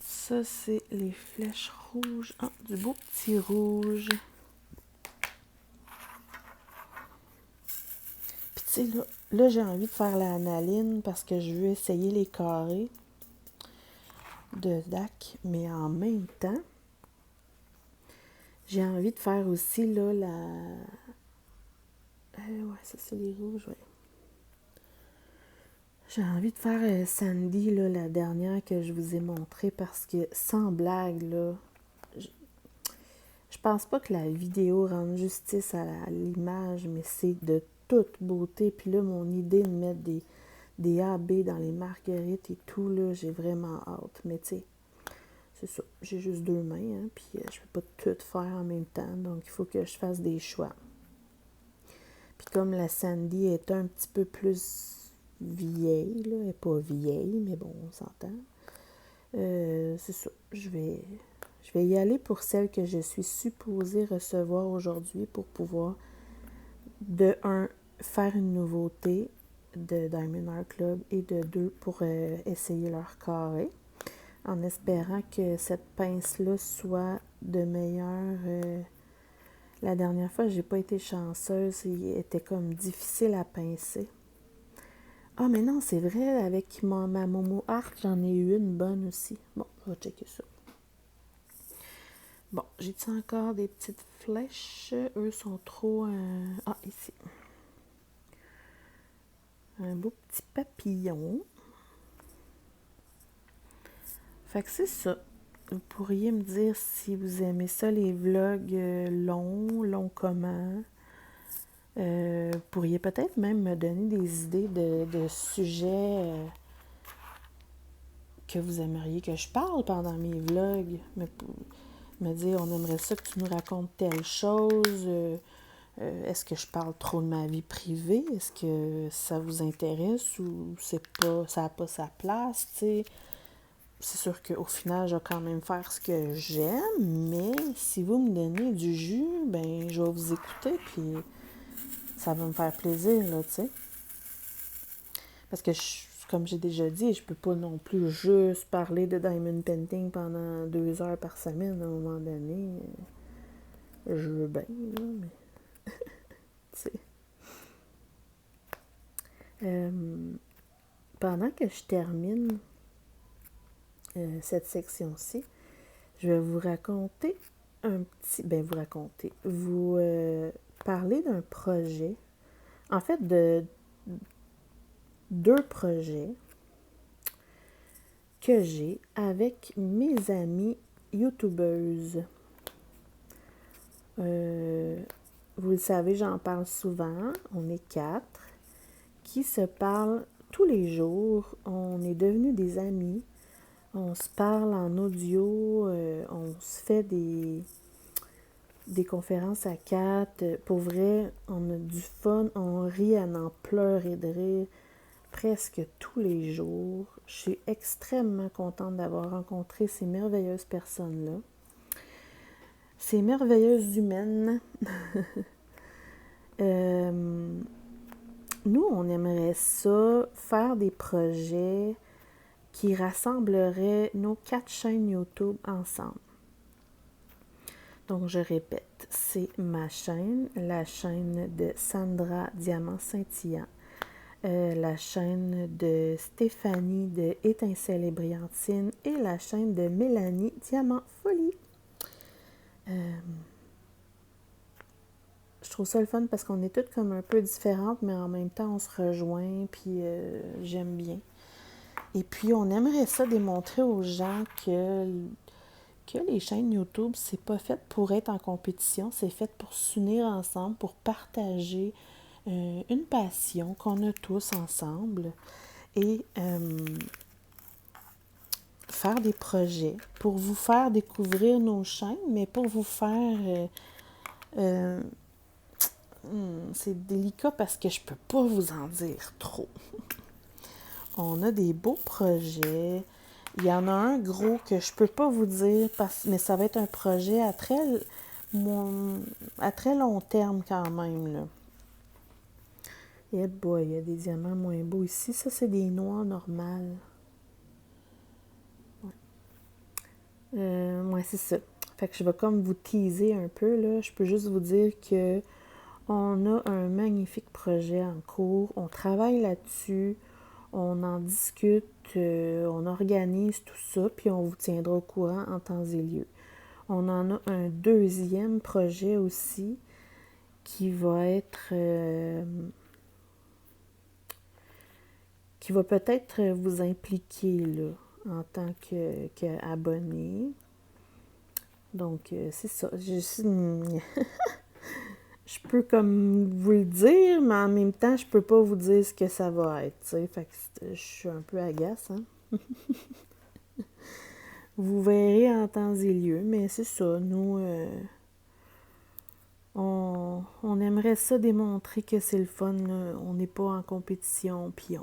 Ça, c'est les flèches rouges. Ah, du beau petit rouge. Puis tu sais, là j'ai envie de faire la analine parce que je veux essayer les carrés de DAC, mais en même temps, j'ai envie de faire aussi, là, ouais, ça, c'est les rouges, ouais. J'ai envie de faire Sandy, là, la dernière que je vous ai montrée, parce que, sans blague, là, je pense pas que la vidéo rende justice à l'image, mais c'est de toute beauté. Puis là, mon idée de mettre des AB dans les marguerites et tout, là, j'ai vraiment hâte. Mais tu sais, c'est ça, j'ai juste 2 mains, hein, puis je peux pas tout faire en même temps, donc il faut que je fasse des choix. Puis comme la Sandy est un petit peu plus vieille, là, elle n'est pas vieille, mais bon, on s'entend. C'est ça, je vais y aller pour celle que je suis supposée recevoir aujourd'hui pour pouvoir, de un, faire une nouveauté de Diamond Art Club et de 2, pour essayer leur carré, en espérant que cette pince-là soit de meilleure... la dernière fois, j'ai pas été chanceuse, il était comme difficile à pincer. Ah, mais non, c'est vrai, avec ma Momo Art, j'en ai eu une bonne aussi. Bon, on va checker ça. Bon, j'ai-tu encore des petites flèches? Eux sont trop... Ah, ici. Un beau petit papillon. Fait que c'est ça. Vous pourriez me dire si vous aimez ça, les vlogs longs comment. Vous pourriez peut-être même me donner des idées de sujets que vous aimeriez que je parle pendant mes vlogs. Me dire, on aimerait ça que tu nous racontes telle chose. Est-ce que je parle trop de ma vie privée? Est-ce que ça vous intéresse ou ça n'a pas sa place, tu sais? C'est sûr qu'au final, je vais quand même faire ce que j'aime, mais si vous me donnez du jus, ben je vais vous écouter, puis ça va me faire plaisir, là, tu sais. Parce que, comme j'ai déjà dit, je peux pas non plus juste parler de diamond painting pendant 2 heures par semaine. À un moment donné, je veux bien, là, mais... tu sais. Pendant que je termine cette section-ci, je vais vous raconter vous parler d'un projet, en fait de 2 projets que j'ai avec mes amies youtubeuses. Vous le savez, j'en parle souvent, on est 4 qui se parlent tous les jours, on est devenus des amis. On se parle en audio, on se fait des conférences à 4. Pour vrai, on a du fun, on rit à n'en pleurer de rire presque tous les jours. Je suis extrêmement contente d'avoir rencontré ces merveilleuses personnes-là. Ces merveilleuses humaines. Nous, on aimerait ça, faire des projets qui rassembleraient nos 4 chaînes YouTube ensemble. Donc, je répète, c'est ma chaîne, la chaîne de Sandra Diamant Scintillant, la chaîne de Stéphanie de Étincelle et Brillantine et la chaîne de Mélanie Diamant Folie. Je trouve ça le fun parce qu'on est toutes comme un peu différentes, mais en même temps, on se rejoint, puis j'aime bien. Et puis, on aimerait ça démontrer aux gens que les chaînes YouTube, c'est pas fait pour être en compétition, c'est fait pour s'unir ensemble, pour partager une passion qu'on a tous ensemble et faire des projets pour vous faire découvrir nos chaînes, mais pour vous faire... c'est délicat parce que je peux pas vous en dire trop. On a des beaux projets. Il y en a un gros que je peux pas vous dire, mais ça va être un projet à très long terme quand même, là. Et boy, il y a des diamants moins beaux ici. Ça, c'est des noirs normales. Ouais, c'est ça. Fait que je vais comme vous teaser un peu, là. Je peux juste vous dire que On a un magnifique projet en cours. On travaille là-dessus. On en discute. On organise tout ça. Puis on vous tiendra au courant en temps et lieu. On en a un deuxième projet aussi qui va être... qui va peut-être vous impliquer là, en tant qu'abonné. Donc, c'est ça. Je peux comme vous le dire, mais en même temps, je peux pas vous dire ce que ça va être. T'sais. Fait que je suis un peu agace. Hein? Vous verrez en temps et lieu, mais c'est ça. Nous, on aimerait ça démontrer que c'est le fun. Là. On n'est pas en compétition, puis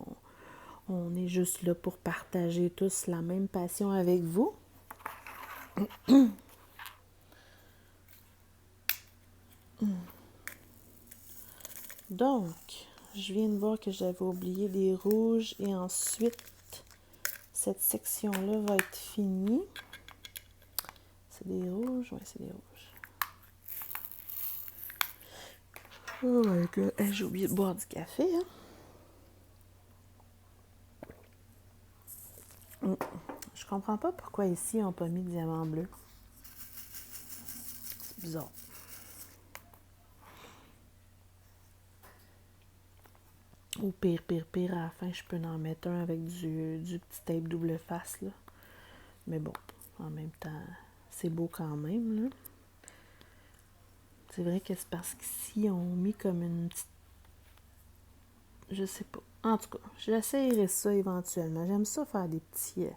on est juste là pour partager tous la même passion avec vous. Donc, je viens de voir que j'avais oublié des rouges et ensuite, cette section-là va être finie. C'est des rouges? Oui, c'est des rouges. Oh my God! Hey, j'ai oublié de boire du café, hein? Je comprends pas pourquoi ici, ils n'ont pas mis de diamant bleu. C'est bizarre. Ou pire, à la fin, je peux en mettre un avec du petit tape double face, là. Mais bon, en même temps, c'est beau quand même, là. C'est vrai que c'est parce qu'ici, on mis comme une petite... Je sais pas. En tout cas, j'essayerai ça éventuellement. J'aime ça faire des petites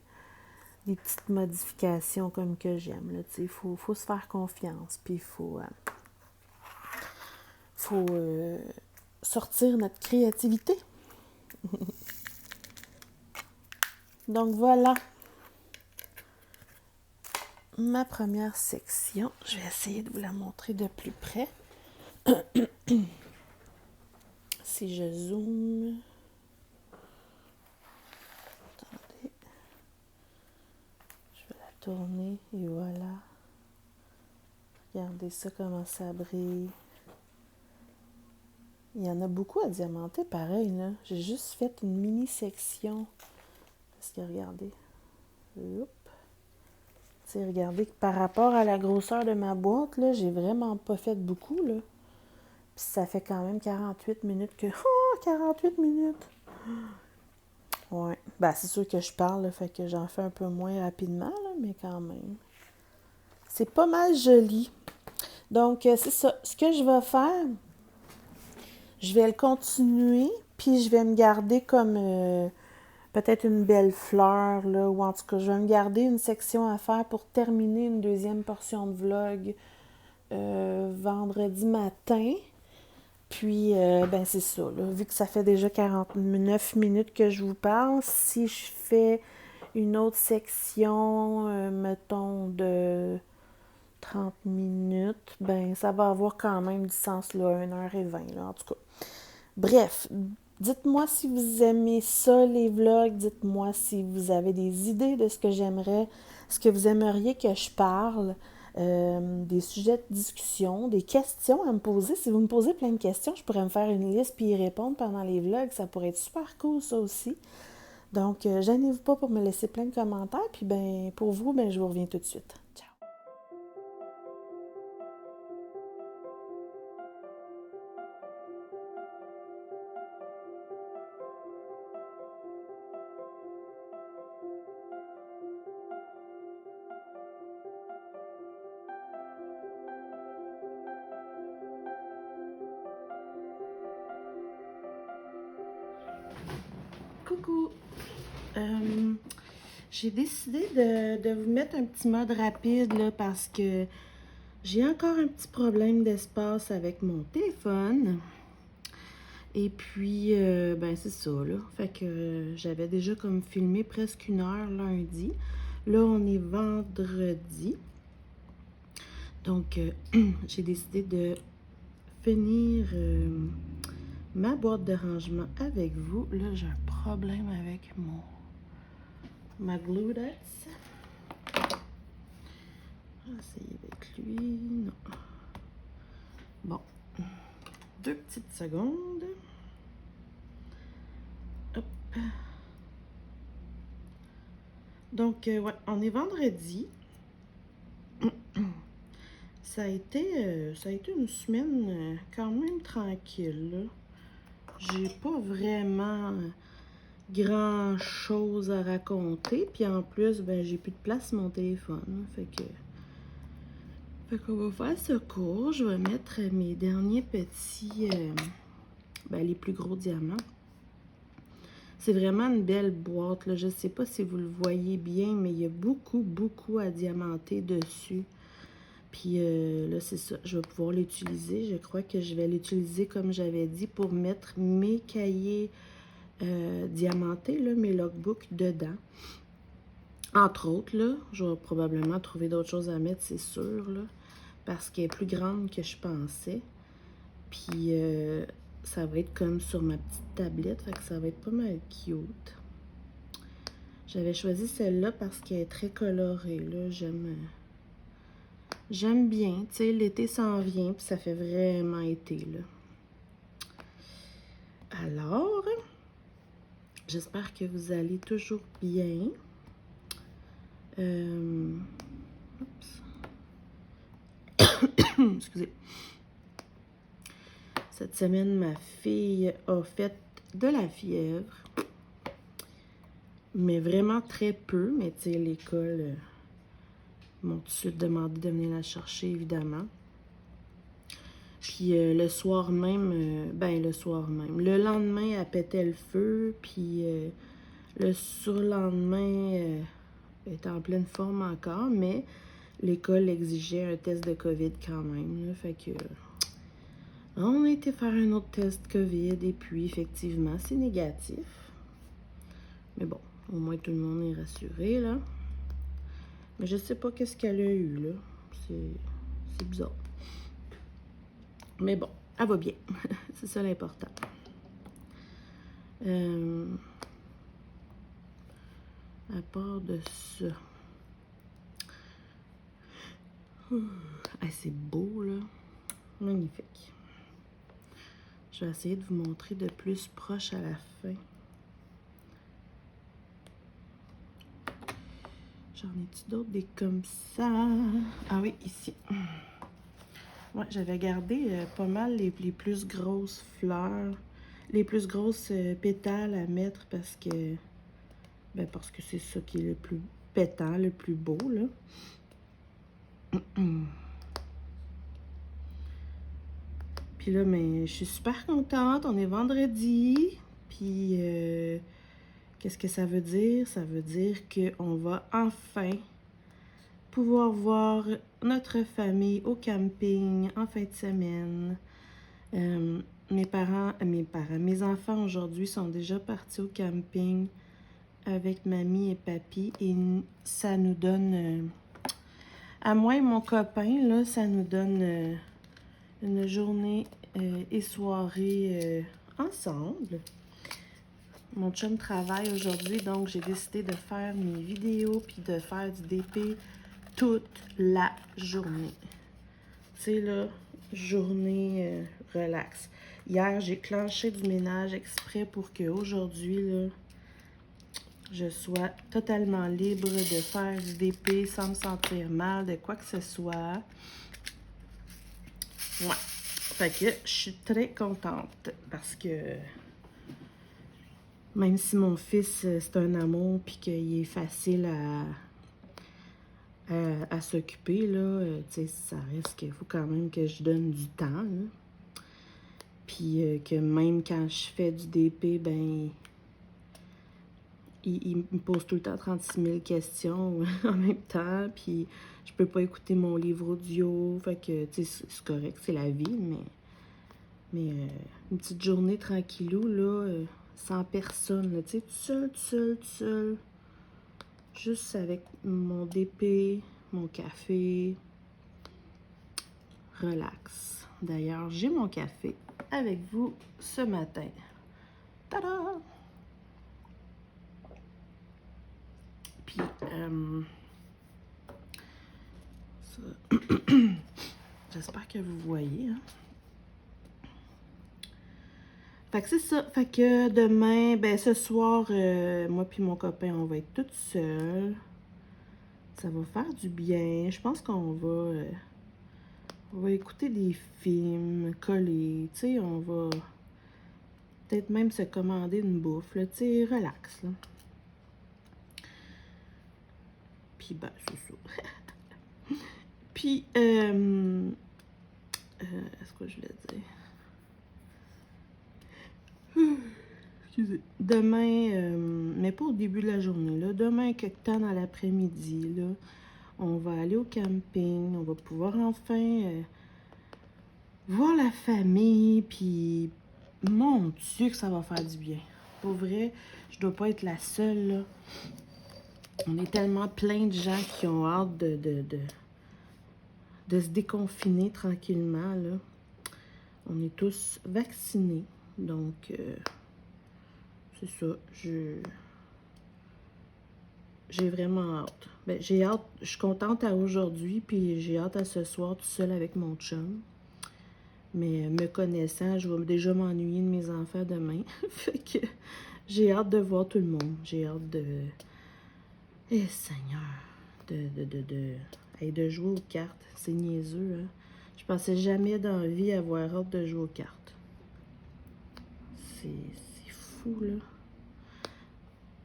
modifications comme que j'aime, là. Tu sais, faut se faire confiance, puis il faut sortir notre créativité. Donc voilà. Ma première section, je vais essayer de vous la montrer de plus près. Si je zoome. Attendez. Je vais la tourner et voilà. Regardez ça comment ça brille. Il y en a beaucoup à diamanter pareil là. J'ai juste fait une mini section. Parce que regardez. Oups. T'sais, regardez que par rapport à la grosseur de ma boîte, là, j'ai vraiment pas fait beaucoup, là. Puis ça fait quand même 48 minutes que... Oh, 48 minutes! Ouais. Ben, c'est sûr que je parle, là, fait que j'en fais un peu moins rapidement, là, mais quand même. C'est pas mal joli. Donc, c'est ça. Ce que je vais faire, je vais le continuer, puis je vais me garder comme... peut-être une belle fleur, là, ou en tout cas, je vais me garder une section à faire pour terminer une deuxième portion de vlog vendredi matin. Puis, ben c'est ça, là, vu que ça fait déjà 49 minutes que je vous parle, si je fais une autre section, mettons, de 30 minutes, ben ça va avoir quand même du sens, là, 1h20, là, en tout cas. Bref, dites-moi si vous aimez ça, les vlogs. Dites-moi si vous avez des idées de ce que j'aimerais, ce que vous aimeriez que je parle, des sujets de discussion, des questions à me poser. Si vous me posez plein de questions, je pourrais me faire une liste puis y répondre pendant les vlogs. Ça pourrait être super cool, ça aussi. Donc, gênez-vous pas pour me laisser plein de commentaires. Puis, ben, pour vous, ben, je vous reviens tout de suite. Ciao! Coucou! J'ai décidé de vous mettre un petit mode rapide là, parce que j'ai encore un petit problème d'espace avec mon téléphone. Et puis, ben c'est ça là. Fait que j'avais déjà comme filmé presque 1 heure lundi. Là, on est vendredi. Donc, j'ai décidé de finir ma boîte de rangement avec vous. Là, j'ai un problème avec ma Glutex. Essayer avec lui. Non. Bon. 2 petites secondes. Hop. Donc, ouais, on est vendredi. Ça a été une semaine quand même tranquille, là. J'ai pas vraiment grand-chose à raconter. Puis en plus, ben, j'ai plus de place sur mon téléphone. Fait qu'on va faire ce cours. Je vais mettre mes derniers petits, ben, les plus gros diamants. C'est vraiment une belle boîte, là. Je sais pas si vous le voyez bien, mais il y a beaucoup, beaucoup à diamanter dessus. Puis là, c'est ça. Je vais pouvoir l'utiliser. Je crois que je vais l'utiliser, comme j'avais dit, pour mettre mes cahiers diamantés, là, mes logbooks dedans. Entre autres, là, je vais probablement trouver d'autres choses à mettre, c'est sûr, là, parce qu'elle est plus grande que je pensais. Puis ça va être comme sur ma petite tablette, fait que ça va être pas mal cute. J'avais choisi celle-là parce qu'elle est très colorée, là. J'aime bien, tu sais, l'été s'en vient, puis ça fait vraiment été, là. Alors, j'espère que vous allez toujours bien. Excusez. Cette semaine, ma fille a fait de la fièvre. Mais vraiment très peu. Mais tu sais, l'école m'ont tout de suite demandé de venir la chercher, évidemment. Puis le soir même, le lendemain, elle pétait le feu. Puis le surlendemain, elle était en pleine forme encore. Mais l'école exigeait un test de COVID quand même, là. Fait que on a été faire un autre test COVID et puis effectivement, c'est négatif. Mais bon, au moins tout le monde est rassuré, là. Mais je sais pas qu'est-ce qu'elle a eu, là. C'est bizarre. Mais bon, elle va bien. C'est ça l'important. À part de ça. Ah, c'est beau, là. Magnifique. Je vais essayer de vous montrer de plus proche à la fin. J'en ai-tu d'autres des comme ça? Ah oui, ici. Ouais, j'avais gardé pas mal les plus grosses fleurs, les plus grosses pétales à mettre parce que c'est ça qui est le plus pétant, le plus beau, là. Puis là, mais je suis super contente. On est vendredi. Puis, qu'est-ce que ça veut dire? Ça veut dire qu'on va enfin pouvoir voir notre famille au camping en fin de semaine. Mes enfants aujourd'hui sont déjà partis au camping avec mamie et papy et ça nous donne, à moi et mon copain, là, ça nous donne une journée et soirée ensemble. Mon chum travaille aujourd'hui, donc j'ai décidé de faire mes vidéos puis de faire du DP toute la journée. Tu sais, là, journée relax. Hier, j'ai clenché du ménage exprès pour qu'aujourd'hui, là, je sois totalement libre de faire du DP sans me sentir mal, de quoi que ce soit. Ouais. Fait que je suis très contente parce que même si mon fils, c'est un amour puis qu'il est facile à s'occuper, là, tu sais, ça reste qu'il faut quand même que je donne du temps, là. Puis que même quand je fais du DP, ben, il me pose tout le temps 36 000 questions en même temps, puis je peux pas écouter mon livre audio, fait que, tu sais, c'est correct, c'est la vie, mais une petite journée tranquillou, là, sans personne, là, tu sais, tout seul, juste avec mon DP, mon café, relax. D'ailleurs, j'ai mon café avec vous ce matin. Tada! Puis, j'espère que vous voyez, hein? Fait que c'est ça. Fait que demain, ben ce soir, moi puis mon copain, on va être toutes seules. Ça va faire du bien. Je pense on va écouter des films, coller. Tu sais, on va peut-être même se commander une bouffe, là. Tu sais, relax, là. Puis, ben, c'est ça. Puis, est-ce que je voulais dire? Excusez. Demain, mais pas au début de la journée, là. Demain, quelque temps dans l'après-midi, là, on va aller au camping. On va pouvoir enfin voir la famille. Puis, mon Dieu, que ça va faire du bien. Pour vrai, je dois pas être la seule, là. On est tellement plein de gens qui ont hâte de se déconfiner tranquillement, là. On est tous vaccinés. Donc, c'est ça. J'ai vraiment hâte. Ben, j'ai hâte. Je suis contente à aujourd'hui, puis j'ai hâte à ce soir tout seul avec mon chum. Mais me connaissant, je vais déjà m'ennuyer de mes enfants demain. Fait que j'ai hâte de voir tout le monde. J'ai hâte de... Eh, Seigneur! Hey, de jouer aux cartes. C'est niaiseux, hein? Je pensais jamais dans la vie avoir hâte de jouer aux cartes. C'est fou, là.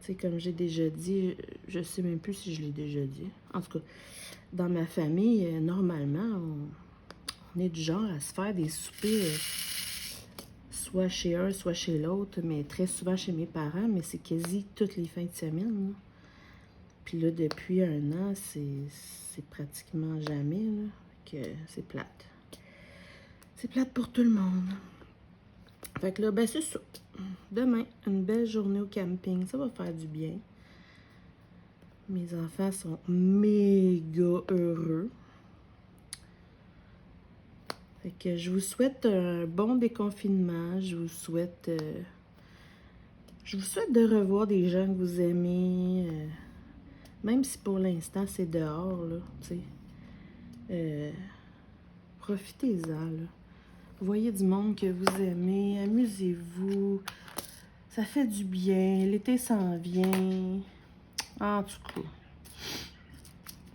Tu sais, comme j'ai déjà dit, je sais même plus si je l'ai déjà dit. En tout cas, dans ma famille, normalement, on est du genre à se faire des soupers soit chez un, soit chez l'autre, mais très souvent chez mes parents, mais c'est quasi toutes les fins de semaine, là. Puis là, depuis un an, c'est pratiquement jamais, là, que c'est plate. C'est plate pour tout le monde. Fait que là, ben c'est ça. Demain, une belle journée au camping. Ça va faire du bien. Mes enfants sont méga heureux. Fait que je vous souhaite un bon déconfinement. Je vous souhaite de revoir des gens que vous aimez. Même si pour l'instant, c'est dehors, là, tu sais. Profitez-en, là. Voyez du monde que vous aimez. Amusez-vous. Ça fait du bien. L'été s'en vient. En tout cas,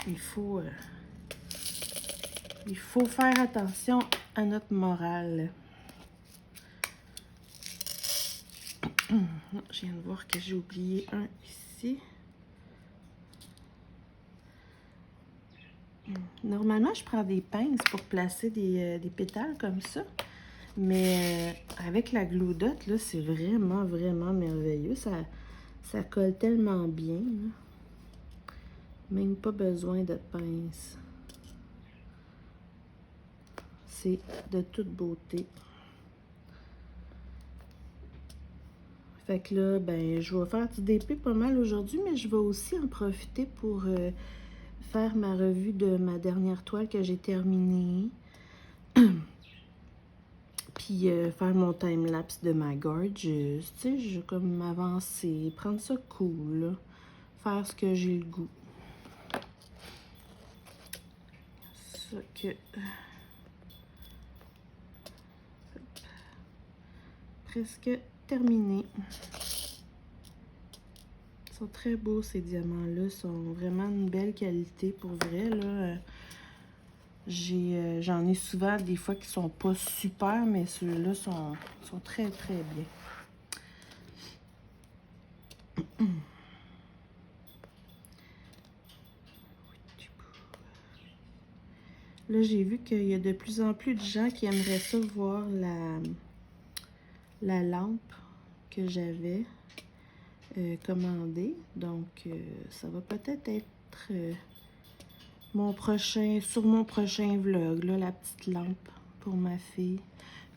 il faut faire attention à notre morale. Je viens de voir que j'ai oublié un ici. Normalement, je prends des pinces pour placer des pétales comme ça. Mais avec la Glue Dot, là, c'est vraiment, vraiment merveilleux. Ça colle tellement bien, là. Même pas besoin de pince. C'est de toute beauté. Fait que là, ben, je vais faire du DP pas mal aujourd'hui, mais je vais aussi en profiter pour faire ma revue de ma dernière toile que j'ai terminée. Puis faire mon time-lapse de ma gorgeous. Tu sais, je vais comme m'avancer, prendre ça cool, là. Faire ce que j'ai le goût. Ça que... Presque terminé. Ils sont très beaux, ces diamants-là. Ils sont vraiment une belle qualité, pour vrai, là. J'en ai souvent des fois qui sont pas super, mais ceux-là sont très, très bien. Là, j'ai vu qu'il y a de plus en plus de gens qui aimeraient ça voir la lampe que j'avais commandée. Donc, ça va peut-être être sur mon prochain vlog, là, la petite lampe pour ma fille.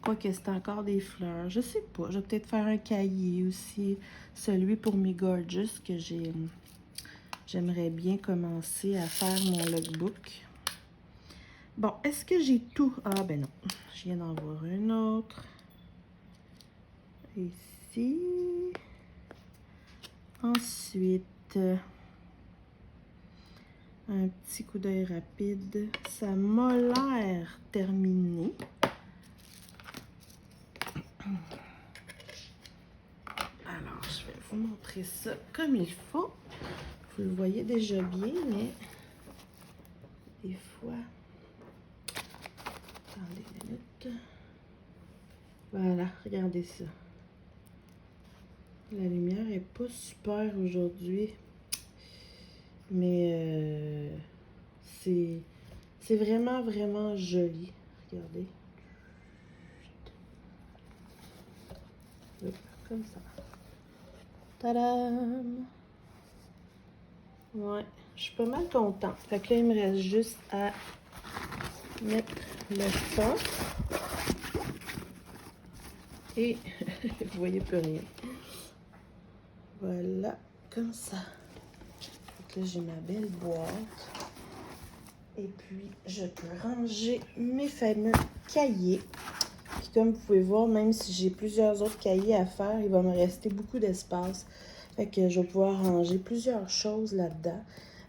Quoique c'est encore des fleurs, je sais pas. Je vais peut-être faire un cahier aussi, celui pour mes gorgeous que j'aimerais bien commencer à faire mon lookbook. Bon, est-ce que j'ai tout? Ah, ben non. Je viens d'en voir un autre. Ici. Ensuite, un petit coup d'œil rapide. Ça m'a l'air terminé. montrer ça comme il faut. Vous le voyez déjà bien, mais des fois... Attendez une minute. Voilà, regardez ça. La lumière est pas super aujourd'hui, mais c'est vraiment, vraiment joli. Regardez. Hop, comme ça. Tadam! Ouais, je suis pas mal contente. Fait que là, il me reste juste à mettre le fond. Et vous voyez plus rien. Voilà, comme ça. Donc là, j'ai ma belle boîte. Et puis, je peux ranger mes fameux cahiers. Puis comme vous pouvez voir, même si j'ai plusieurs autres cahiers à faire, il va me rester beaucoup d'espace. Fait que je vais pouvoir ranger plusieurs choses là-dedans.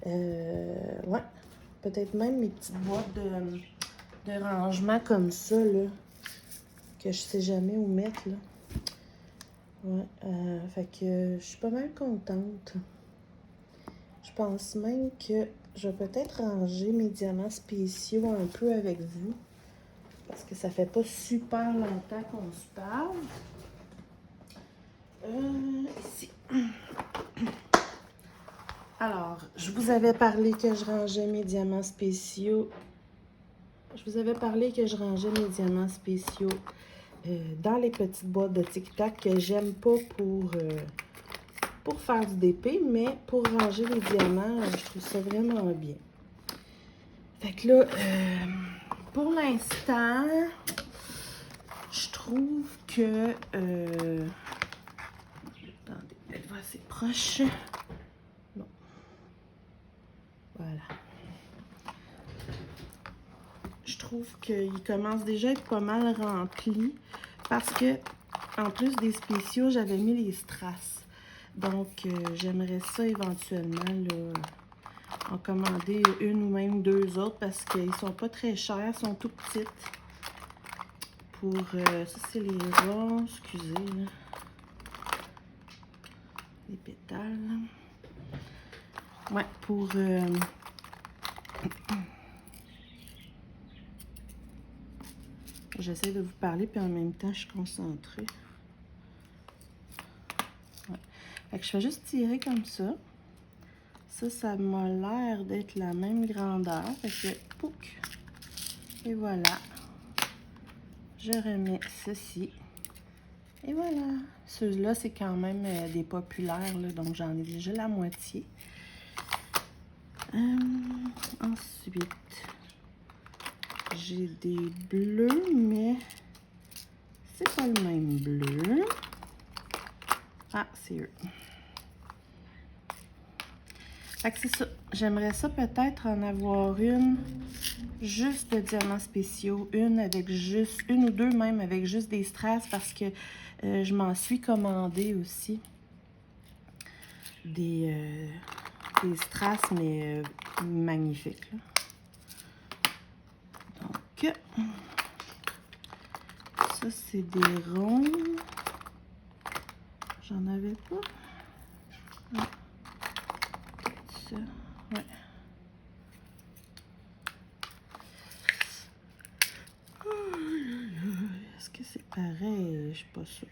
Ouais, peut-être même mes petites boîtes de rangement comme ça, là. Que je sais jamais où mettre, là. Ouais, fait que je suis pas mal contente. Je pense même que je vais peut-être ranger mes diamants spéciaux un peu avec vous. Parce que ça fait pas super longtemps qu'on se parle. Ici. Alors, je vous avais parlé que je rangeais mes diamants spéciaux. Je vous avais parlé que je rangeais mes diamants spéciaux dans les petites boîtes de tic-tac que j'aime pas pour faire du DP, mais pour ranger les diamants, je trouve ça vraiment bien. Fait que là, pour l'instant, je trouve que... attendez, elle va assez proche. Bon. Voilà. Je trouve qu'il commence déjà à être pas mal rempli parce que, en plus des spéciaux, j'avais mis les strass. Donc, j'aimerais ça éventuellement, là, en commander une ou même deux autres parce qu'ils sont pas très chers, ils sont tout petites. Pour, ça c'est les ronds, excusez, là. Les pétales. Ouais, pour... J'essaie de vous parler, puis en même temps, je suis concentrée. Ouais. Fait que je fais juste tirer comme ça. Ça m'a l'air d'être la même grandeur. Fait que, pouc! Et voilà. Je remets ceci. Et voilà. Ceux-là, c'est quand même des populaires, là, donc j'en ai déjà la moitié. Ensuite, j'ai des bleus, mais c'est pas le même bleu. Ah, c'est eux. Fait que c'est ça. J'aimerais ça peut-être en avoir une juste de diamants spéciaux, une avec juste, une ou deux même avec juste des strass parce que je m'en suis commandé aussi des strass, mais magnifiques, là. Donc, ça c'est des ronds. J'en avais pas. Ah. Ça, ouais. Est-ce que c'est pareil? Je suis pas sûre.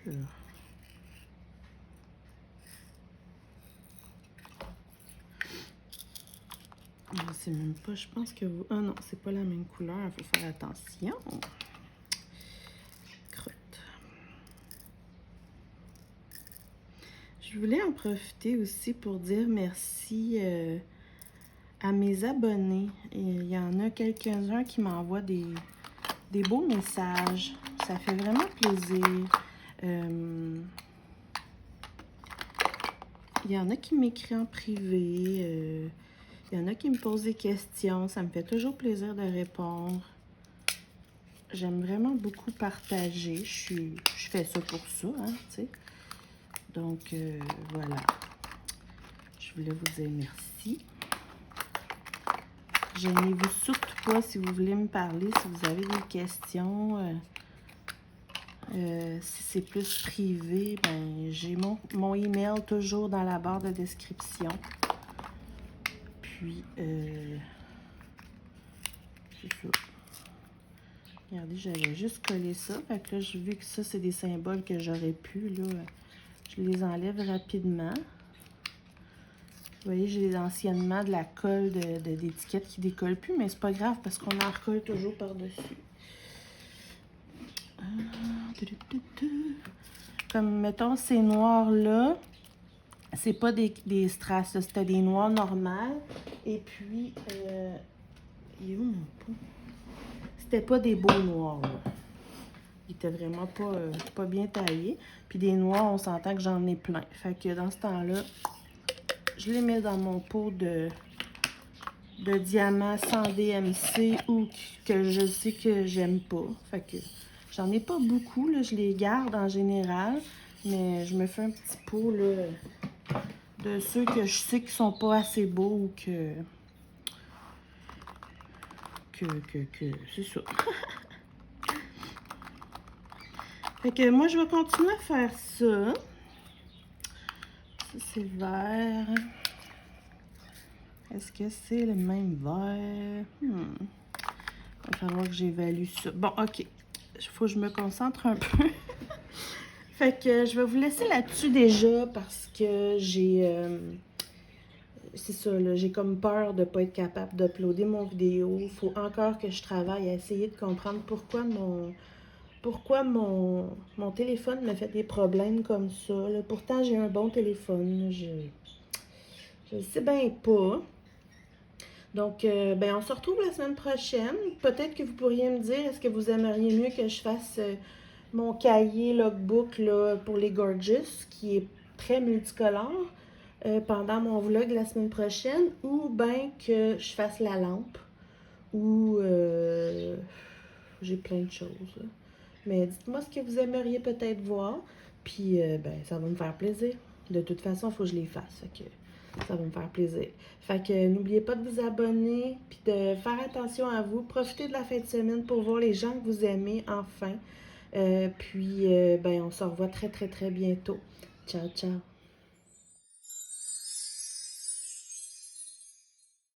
Je sais même pas, je pense que vous... Ah non, c'est pas la même couleur, il faut faire attention. Crotte. Je voulais en profiter aussi pour dire merci à mes abonnés. Il y en a quelques-uns qui m'envoient des beaux messages. Ça fait vraiment plaisir. Il y en a qui m'écrivent en privé. Il y en a qui me posent des questions. Ça me fait toujours plaisir de répondre. J'aime vraiment beaucoup partager. Je fais ça pour ça, hein, tu sais. Donc, voilà. Je voulais vous dire merci. Gênez-vous surtout pas si vous voulez me parler, si vous avez des questions. Si c'est plus privé, ben j'ai mon email toujours dans la barre de description. Puis, c'est ça. Regardez, j'avais juste collé ça. Fait que là, j'ai vu que ça, c'est des symboles que j'aurais pu, là. Je les enlève rapidement. Vous voyez, j'ai anciennement de la colle d'étiquette qui décolle plus, mais c'est pas grave parce qu'on en recolle toujours par-dessus. Comme, mettons, ces noirs-là, c'est pas des strass, c'était des noirs normales. Et puis, il est où mon pot? C'était pas des beaux noirs, là. Ils étaient vraiment pas bien taillés. Puis des noirs, on s'entend que j'en ai plein. Fait que dans ce temps-là, je les mets dans mon pot de diamants sans DMC ou que je sais que j'aime pas. Fait que j'en ai pas beaucoup, là. Je les garde en général. Mais je me fais un petit pot, là, de ceux que je sais qui sont pas assez beaux ou que c'est ça. Fait que moi, je vais continuer à faire ça. Ça, c'est vert. Est-ce que c'est le même vert? Il va falloir que j'évalue ça. Bon, OK. Il faut que je me concentre un peu. Fait que je vais vous laisser là-dessus déjà parce que j'ai... c'est ça, là, j'ai comme peur de ne pas être capable d'uploader mon vidéo. Il faut encore que je travaille à essayer de comprendre pourquoi mon téléphone me fait des problèmes comme ça, là. Pourtant, j'ai un bon téléphone. Je sais bien pas. Donc, ben, on se retrouve la semaine prochaine. Peut-être que vous pourriez me dire, est-ce que vous aimeriez mieux que je fasse mon cahier logbook là, pour les Gorgeous, qui est très multicolore, pendant mon vlog la semaine prochaine, ou bien que je fasse la lampe, ou j'ai plein de choses, là. Mais dites-moi ce que vous aimeriez peut-être voir, puis ben, ça va me faire plaisir. De toute façon, il faut que je les fasse, fait que ça va me faire plaisir. Fait que n'oubliez pas de vous abonner, puis de faire attention à vous. Profitez de la fin de semaine pour voir les gens que vous aimez, enfin. Puis, ben, on se revoit très, très, très bientôt. Ciao, ciao.